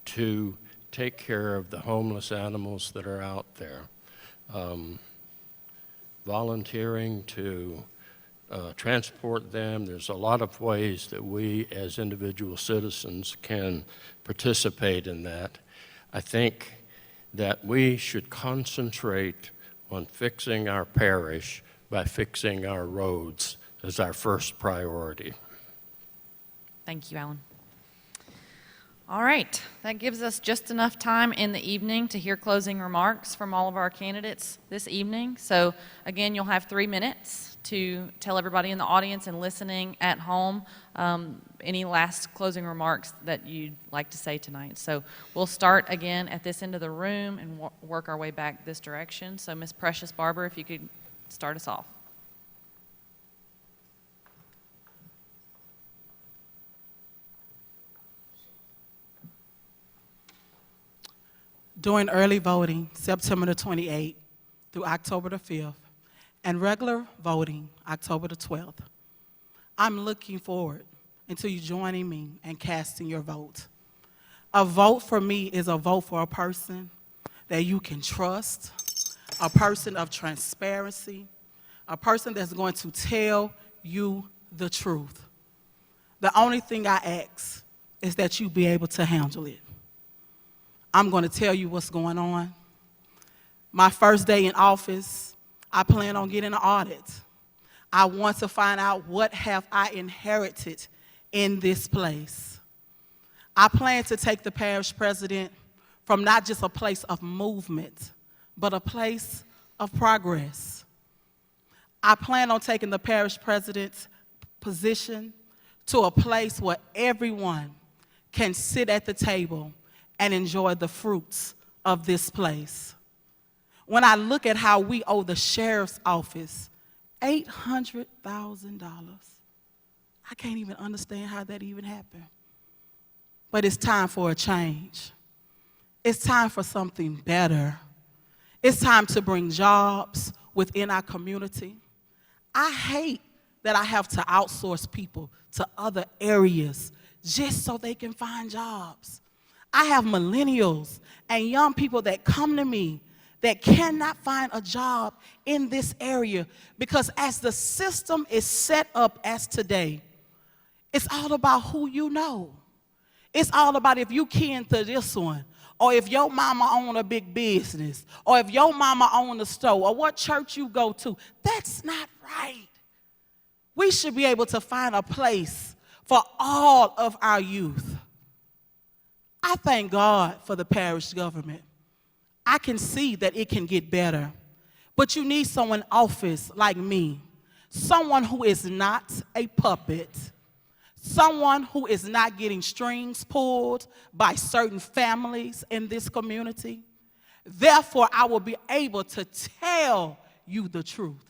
to take care of the homeless animals that are out there. Volunteering to transport them. There's a lot of ways that we as individual citizens can participate in that. I think that we should concentrate on fixing our parish by fixing our roads as our first priority. Thank you, Alan. All right, that gives us just enough time in the evening to hear closing remarks from all of our candidates this evening. So again, you'll have 3 minutes to tell everybody in the audience and listening at home any last closing remarks that you'd like to say tonight. So we'll start again at this end of the room and work our way back this direction. So Ms. Precious Barber, if you could start us off. During early voting, September the 28th through October the 5th, and regular voting, October the 12th, I'm looking forward until you joining me and casting your vote. A vote for me is a vote for a person that you can trust, a person of transparency, a person that's going to tell you the truth. The only thing I ask is that you be able to handle it. I'm going to tell you what's going on. My first day in office, I plan on getting an audit. I want to find out what have I inherited in this place. I plan to take the parish president from not just a place of movement, but a place of progress. I plan on taking the parish president's position to a place where everyone can sit at the table and enjoy the fruits of this place. When I look at how we owe the sheriff's office $800,000, I can't even understand how that even happened. But it's time for a change. It's time for something better. It's time to bring jobs within our community. I hate that I have to outsource people to other areas just so they can find jobs. I have millennials and young people that come to me that cannot find a job in this area because as the system is set up as today, it's all about who you know. It's all about if you kin to this one, or if your mama own a big business, or if your mama own a store, or what church you go to. That's not right. We should be able to find a place for all of our youth. I thank God for the parish government. I can see that it can get better, but you need someone in office like me, someone who is not a puppet, someone who is not getting strings pulled by certain families in this community. Therefore, I will be able to tell you the truth.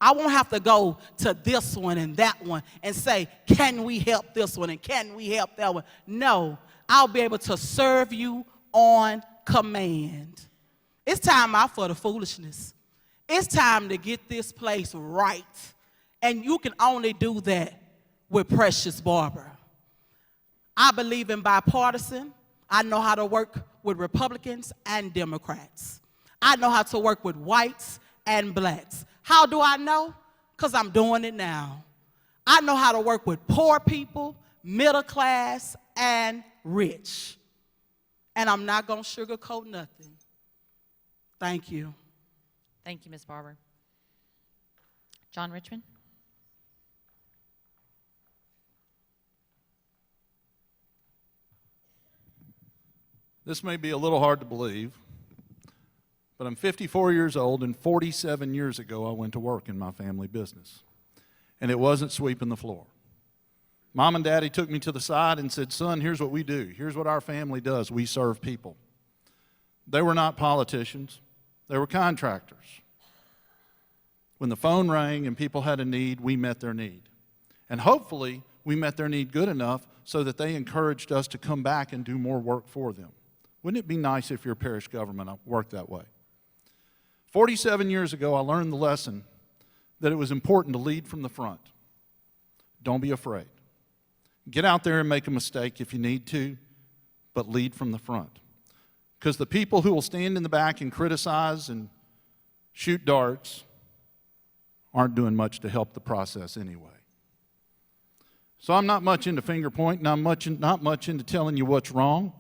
I won't have to go to this one and that one and say, can we help this one and can we help that one? No, I'll be able to serve you on command. It's time out for the foolishness. It's time to get this place right. And you can only do that with Precious Barber. I believe in bipartisan. I know how to work with Republicans and Democrats. I know how to work with whites and blacks. How do I know? Because I'm doing it now. I know how to work with poor people, middle class, and rich. And I'm not going to sugarcoat nothing. Thank you. Thank you, Ms. Barber. John Richmond? This may be a little hard to believe, but I'm 54 years old, and 47 years ago I went to work in my family business. And it wasn't sweeping the floor. Mom and Daddy took me to the side and said, son, here's what we do. Here's what our family does. We serve people. They were not politicians. They were contractors. When the phone rang and people had a need, we met their need. And hopefully, we met their need good enough so that they encouraged us to come back and do more work for them. Wouldn't it be nice if your parish government worked that way? 47 years ago, I learned the lesson that it was important to lead from the front. Don't be afraid. Get out there and make a mistake if you need to, but lead from the front. Because the people who will stand in the back and criticize and shoot darts aren't doing much to help the process anyway. So I'm not much into finger pointing. I'm not much into telling you what's wrong.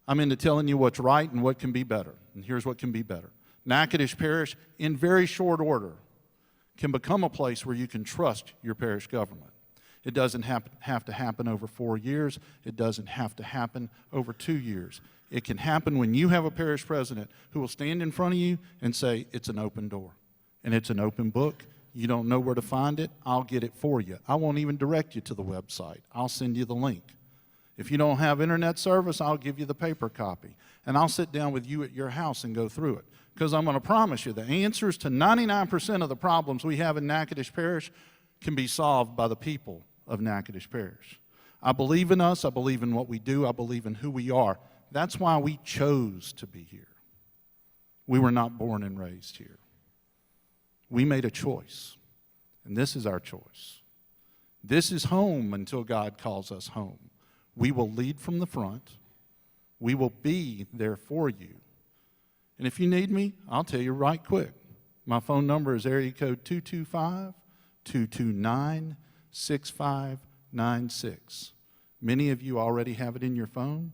I'm into telling you what's right and what can be better. And here's what can be better. Natchitoches Parish, in very short order, can become a place where you can trust your parish government. It doesn't have to happen over 4 years. It doesn't have to happen over 2 years. It can happen when you have a parish president who will stand in front of you and say, it's an open door. And it's an open book. You don't know where to find it, I'll get it for you. I won't even direct you to the website. I'll send you the link. If you don't have internet service, I'll give you the paper copy. And I'll sit down with you at your house and go through it. Because I'm going to promise you the answers to 99% of the problems we have in Natchitoches Parish can be solved by the people of Natchitoches Parish. I believe in us. I believe in what we do. I believe in who we are. That's why we chose to be here. We were not born and raised here. We made a choice, and this is our choice. This is home until God calls us home. We will lead from the front. We will be there for you. And if you need me, I'll tell you right quick. My phone number is area code 225-229-6596. Many of you already have it in your phone,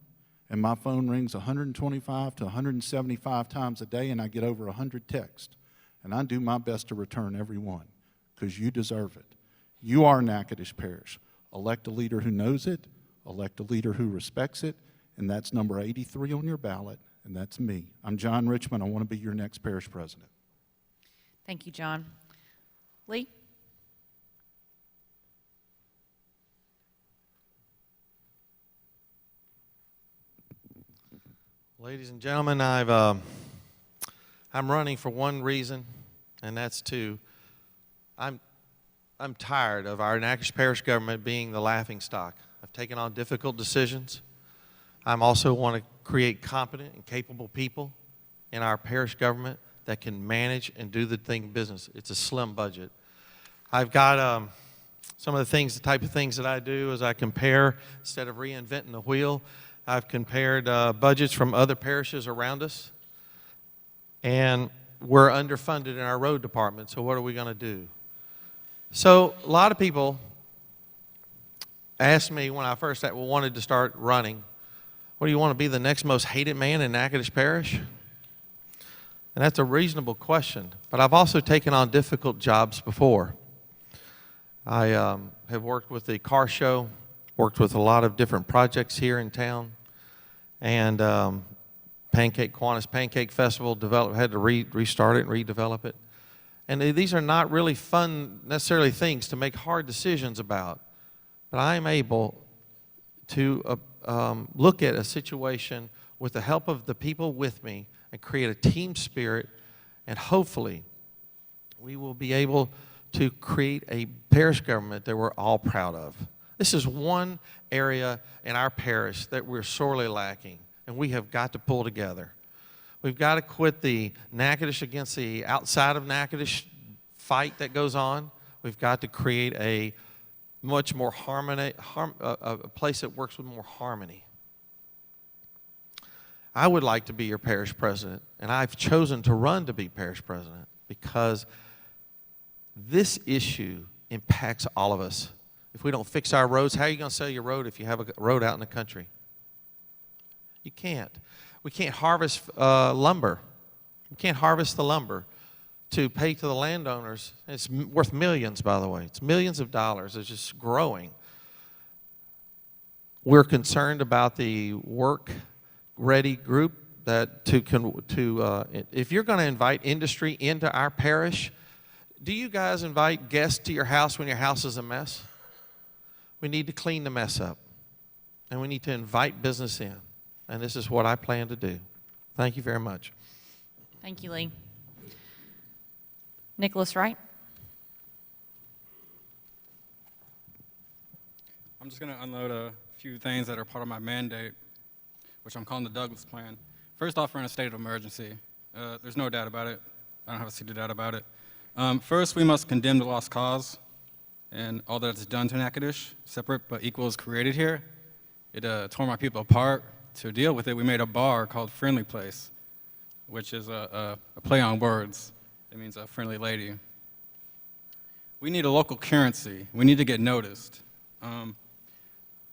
and my phone rings 125 to 175 times a day, and I get over 100 texts. And I do my best to return every one, because you deserve it. You are Natchitoches Parish. Elect a leader who knows it, elect a leader who respects it, and that's number 83 on your ballot, and that's me. I'm John Richmond. I want to be your next parish president. Thank you, John. Lee? Ladies and gentlemen, I'm running for one reason, and that's I'm tired of our Natchitoches Parish government being the laughing stock. I've taken on difficult decisions. I also want to create competent and capable people in our parish government that can manage and do the thing business. It's a slim budget. I've got some of the things, the type of things that I do is I compare, instead of reinventing the wheel, I've compared budgets from other parishes around us, and we're underfunded in our road department, so what are we going to do? So a lot of people asked me when I first wanted to start running, what do you want to be, the next most hated man in Natchitoches Parish? And that's a reasonable question, but I've also taken on difficult jobs before. I have worked with the car show, worked with a lot of different projects here in town, and Kiwanis Pancake Festival had to restart it and redevelop it. And these are not really fun necessarily things to make hard decisions about, but I am able to look at a situation with the help of the people with me and create a team spirit, and hopefully we will be able to create a parish government that we're all proud of. This is one area in our parish that we're sorely lacking, and we have got to pull together. We've got to quit the Natchitoches against the outside of Natchitoches fight that goes on. We've got to create a much more a place that works with more harmony. I would like to be your parish president, and I've chosen to run to be parish president because this issue impacts all of us. If we don't fix our roads, how are you going to sell your road if you have a road out in the country? You can't. We can't harvest lumber. We can't harvest the lumber to pay to the landowners. It's worth millions, by the way. It's millions of dollars. It's just growing. We're concerned about the work-ready group that if you're going to invite industry into our parish, do you guys invite guests to your house when your house is a mess? We need to clean the mess up, and we need to invite business in, and this is what I plan to do. Thank you very much. Thank you, Lee. Nicholas Wright. I'm just going to unload a few things that are part of my mandate, which I'm calling the Douglas Plan. First off, we're in a state of emergency. There's no doubt about it. I don't have a seat of doubt about it. First, we must condemn the lost cause and all that is done to Natchitoches. Separate but equal is created here. It tore my people apart. To deal with it, we made a bar called Friendly Place, which is a play on words. It means a friendly lady. We need a local currency. We need to get noticed.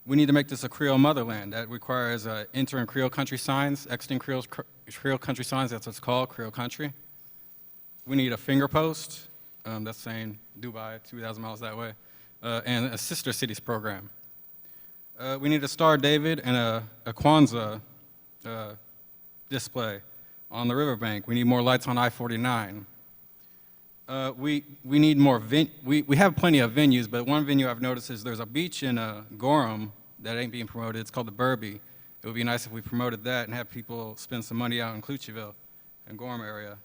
We need to make this a Creole motherland. That requires entering Creole country signs, exiting Creole country signs, that's what it's called, Creole country. We need a finger post, that's saying Dubai, 2,000 miles that way, and a sister cities program. We need a Star of David and a Kwanzaa display on the riverbank. We need more lights on I-49. We need more, we have plenty of venues, but one venue I've noticed is there's a beach in Gorham that ain't being promoted. It's called the Burby. It would be nice if we promoted that and have people spend some money out in Clutcheville and Gorham area.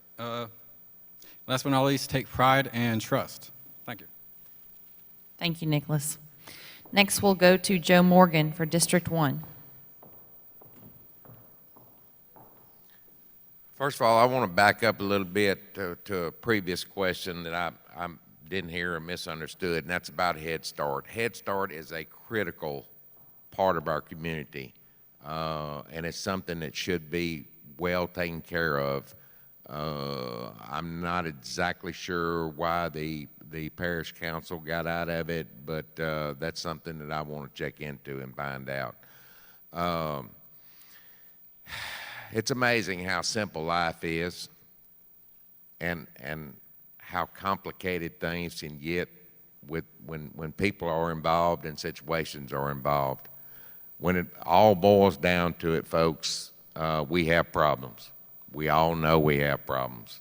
Last but not least, take pride and trust. Thank you. Thank you, Nicholas. Next, we'll go to Joe Morgan for District 1. First of all, I want to back up a little bit to a previous question that I didn't hear or misunderstood, and that's about Head Start. Head Start is a critical part of our community, and it's something that should be well taken care of. I'm not exactly sure why the parish council got out of it, but that's something that I want to check into and find out. It's amazing how simple life is and how complicated things can get when people are involved and situations are involved. When it all boils down to it, folks, we have problems. We all know we have problems.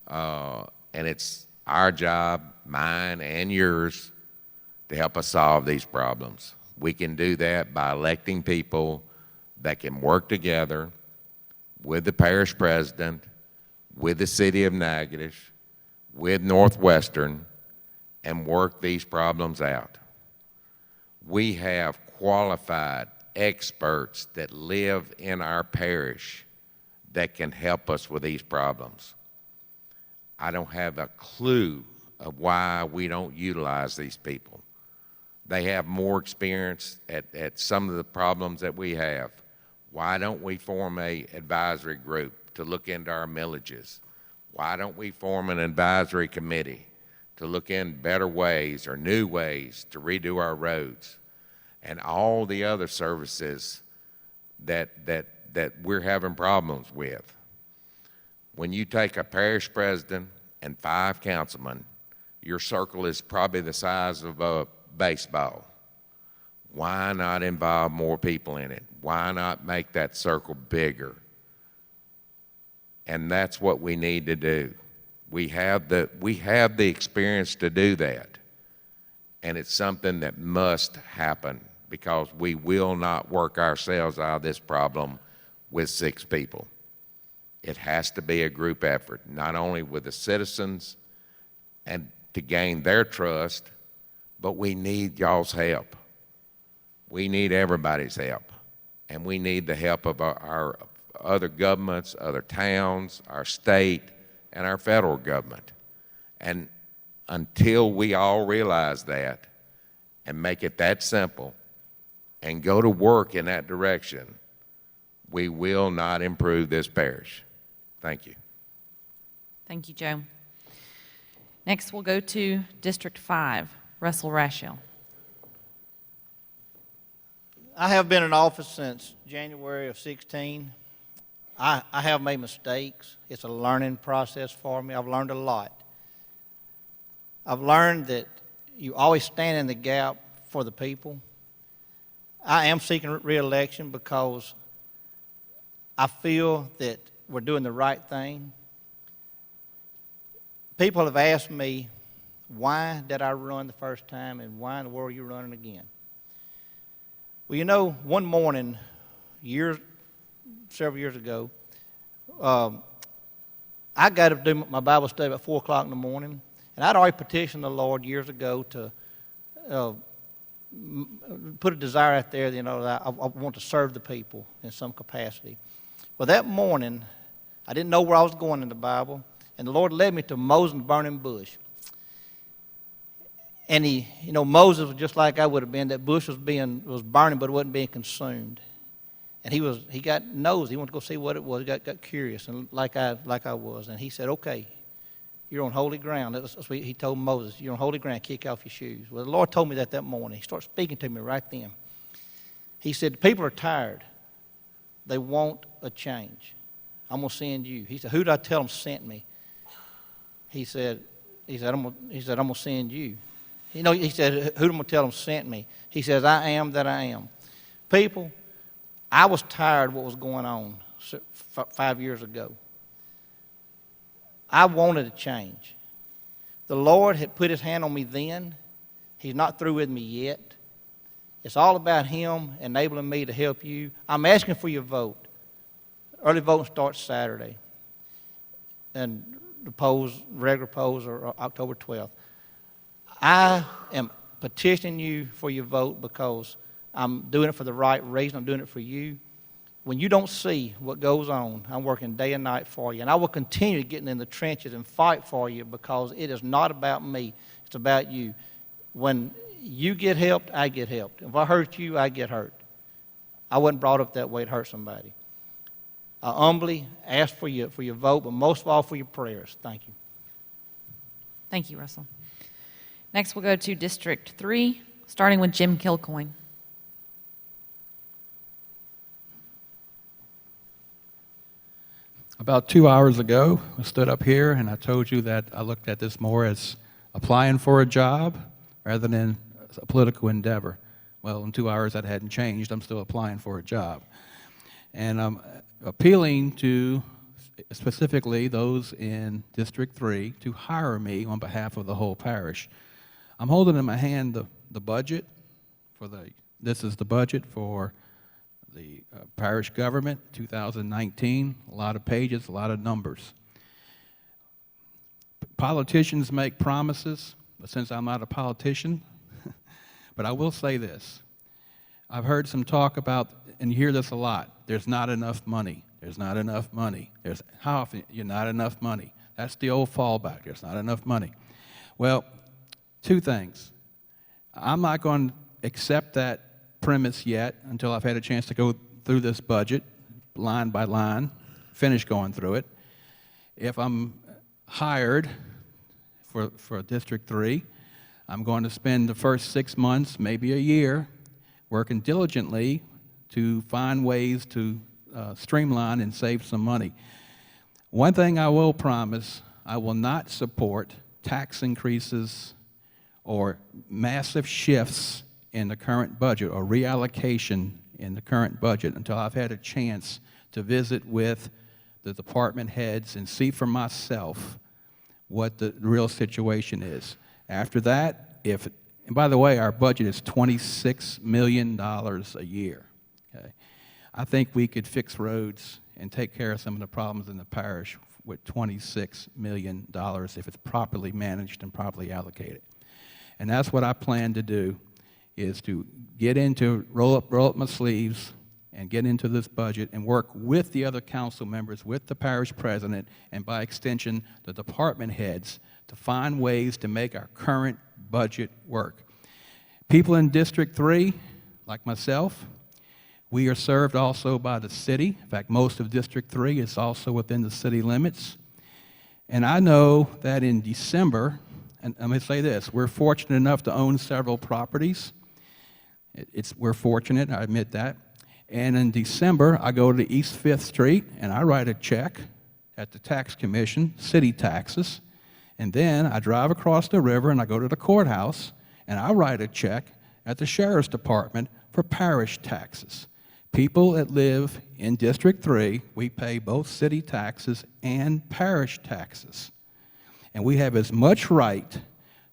And it's our job, mine and yours, to help us solve these problems. We can do that by electing people that can work together with the parish president, with the city of Natchitoches, with Northwestern, and work these problems out. We have qualified experts that live in our parish that can help us with these problems. I don't have a clue of why we don't utilize these people. They have more experience at some of the problems that we have. Why don't we form a advisory group to look into our millages? Why don't we form an advisory committee to look in better ways or new ways to redo our roads and all the other services that we're having problems with? When you take a parish president and 5 councilmen, your circle is probably the size of a baseball. Why not involve more people in it? Why not make that circle bigger? And that's what we need to do. We have the experience to do that. And it's something that must happen, because we will not work ourselves out of this problem with 6 people. It has to be a group effort, not only with the citizens and to gain their trust, but we need y'all's help. We need everybody's help. And we need the help of our other governments, other towns, our state, and our federal government. And until we all realize that and make it that simple and go to work in that direction, we will not improve this parish. Thank you. Thank you, Joe. Next, we'll go to District 5, Russell Rashiel. I have been in office since January of 16. I have made mistakes. It's a learning process for me. I've learned a lot. I've learned that you always stand in the gap for the people. I am seeking re-election because I feel that we're doing the right thing. People have asked me, why did I run the first time, and why in the world are you running again? Well, you know, one morning, several years ago, I got to do my Bible study at 4 o'clock in the morning, and I'd already petitioned the Lord years ago to put a desire out there, you know, that I want to serve the people in some capacity. Well, that morning, I didn't know where I was going in the Bible, and the Lord led me to Moses and the burning bush. And Moses was just like I would have been. That bush was burning, but it wasn't being consumed. And he got nosy. He wanted to go see what it was. He got curious, and like I was. And he said, "Okay, you're on holy ground." That's what he told Moses. "You're on holy ground. Kick off your shoes." Well, the Lord told me that morning. He started speaking to me right then. He said, "The people are tired. They want a change. I'm gonna send you." He said, "Who did I tell them sent me?" He said, I'm gonna send you. He said, "Who am I gonna tell them sent me?" He says, "I am that I am." People, I was tired of what was going on 5 years ago. I wanted a change. The Lord had put his hand on me then. He's not through with me yet. It's all about him enabling me to help you. I'm asking for your vote. Early voting starts Saturday. And the regular polls are October 12th. I am petitioning you for your vote because I'm doing it for the right reason. I'm doing it for you. When you don't see what goes on, I'm working day and night for you. And I will continue getting in the trenches and fight for you, because it is not about me. It's about you. When you get helped, I get helped. If I hurt you, I get hurt. I wasn't brought up that way to hurt somebody. I humbly ask for your vote, but most of all for your prayers. Thank you. Thank you, Russell. Next, we'll go to District 3, starting with Jim Kilcoyne. About 2 hours ago, I stood up here and I told you that I looked at this more as applying for a job rather than a political endeavor. Well, in 2 hours that hadn't changed. I'm still applying for a job. And I'm appealing to specifically those in District 3 to hire me on behalf of the whole parish. I'm holding in my hand the budget for this is the budget for the parish government, 2019, a lot of pages, a lot of numbers. Politicians make promises, but since I'm not a politician, but I will say this. I've heard some talk about, and you hear this a lot, there's not enough money. There's not enough money. How often? You're not enough money. That's the old fallback. There's not enough money. Well, two things. I'm not going to accept that premise yet until I've had a chance to go through this budget line by line, finish going through it. If I'm hired for District 3, I'm going to spend the first 6 months, maybe a year, working diligently to find ways to streamline and save some money. One thing I will promise, I will not support tax increases or massive shifts in the current budget or reallocation in the current budget until I've had a chance to visit with the department heads and see for myself what the real situation is. After that, and by the way, our budget is $26 million a year. Okay? I think we could fix roads and take care of some of the problems in the parish with $26 million if it's properly managed and properly allocated. And that's what I plan to do, is to roll up my sleeves and get into this budget and work with the other council members, with the parish president, and by extension, the department heads, to find ways to make our current budget work. People in District 3, like myself, we are served also by the city. In fact, most of District 3 is also within the city limits. And I know that in December, and let me say this, we're fortunate enough to own several properties. We're fortunate, I admit that. And in December, I go to East 5th Street and I write a check at the tax commission, city taxes, and then I drive across the river and I go to the courthouse and I write a check at the sheriff's department for parish taxes. People that live in District 3, we pay both city taxes and parish taxes. And we have as much right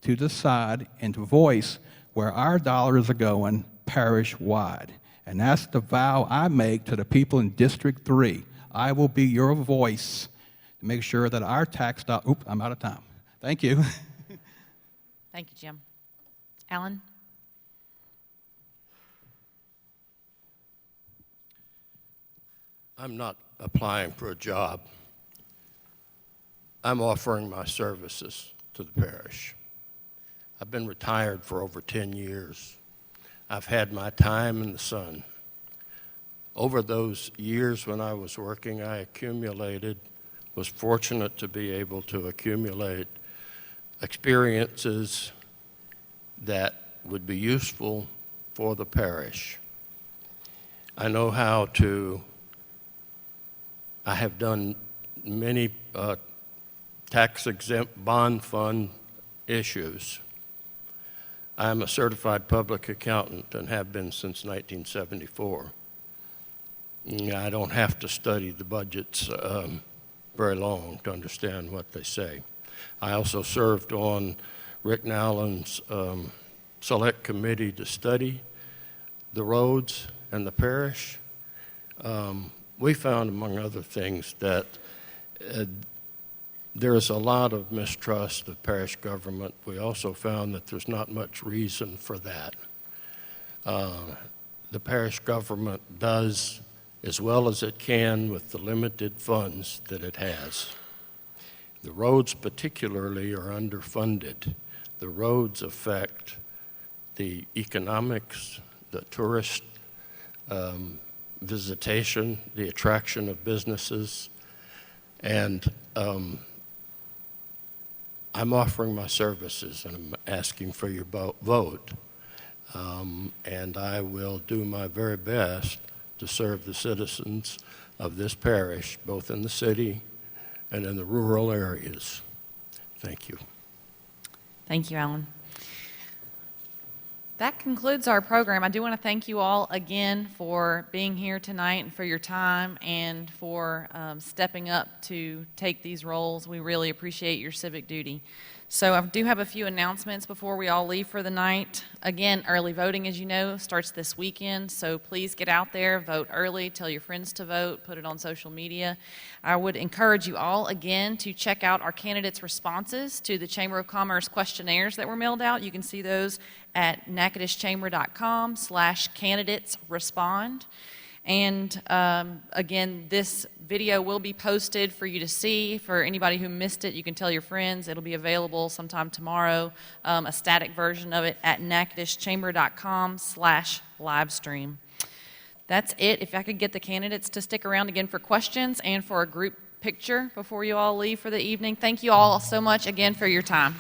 to decide and to voice where our dollars are going parish-wide. And that's the vow I make to the people in District 3. I will be your voice to make sure that our tax dollars, oops, I'm out of time. Thank you. Thank you, Jim. Alan? I'm not applying for a job. I'm offering my services to the parish. I've been retired for over 10 years. I've had my time in the sun. Over those years when I was working, was fortunate to be able to accumulate experiences that would be useful for the parish. I know I have done many tax-exempt bond fund issues. I'm a certified public accountant and have been since 1974. I don't have to study the budgets very long to understand what they say. I also served on Rick Nowlin's select committee to study the roads and the parish. We found, among other things, that there is a lot of mistrust of parish government. We also found that there's not much reason for that. The parish government does as well as it can with the limited funds that it has. The roads particularly are underfunded. The roads affect the economics, the tourist visitation, the attraction of businesses, and I'm offering my services and I'm asking for your vote. And I will do my very best to serve the citizens of this parish, both in the city and in the rural areas. Thank you. Thank you, Alan. That concludes our program. I do want to thank you all again for being here tonight and for your time and for stepping up to take these roles. We really appreciate your civic duty. So I do have a few announcements before we all leave for the night. Again, early voting, as you know, starts this weekend, so please get out there, vote early, tell your friends to vote, put it on social media. I would encourage you all, again, to check out our candidates' responses to the Chamber of Commerce questionnaires that were mailed out. You can see those at natchitoches-chamber.com/candidatesrespond. And again, this video will be posted for you to see. For anybody who missed it, you can tell your friends. It'll be available sometime tomorrow, a static version of it at natchitoschamber.com/livestream. That's it. If I could get the candidates to stick around again for questions and for a group picture before you all leave for the evening. Thank you all so much again for your time.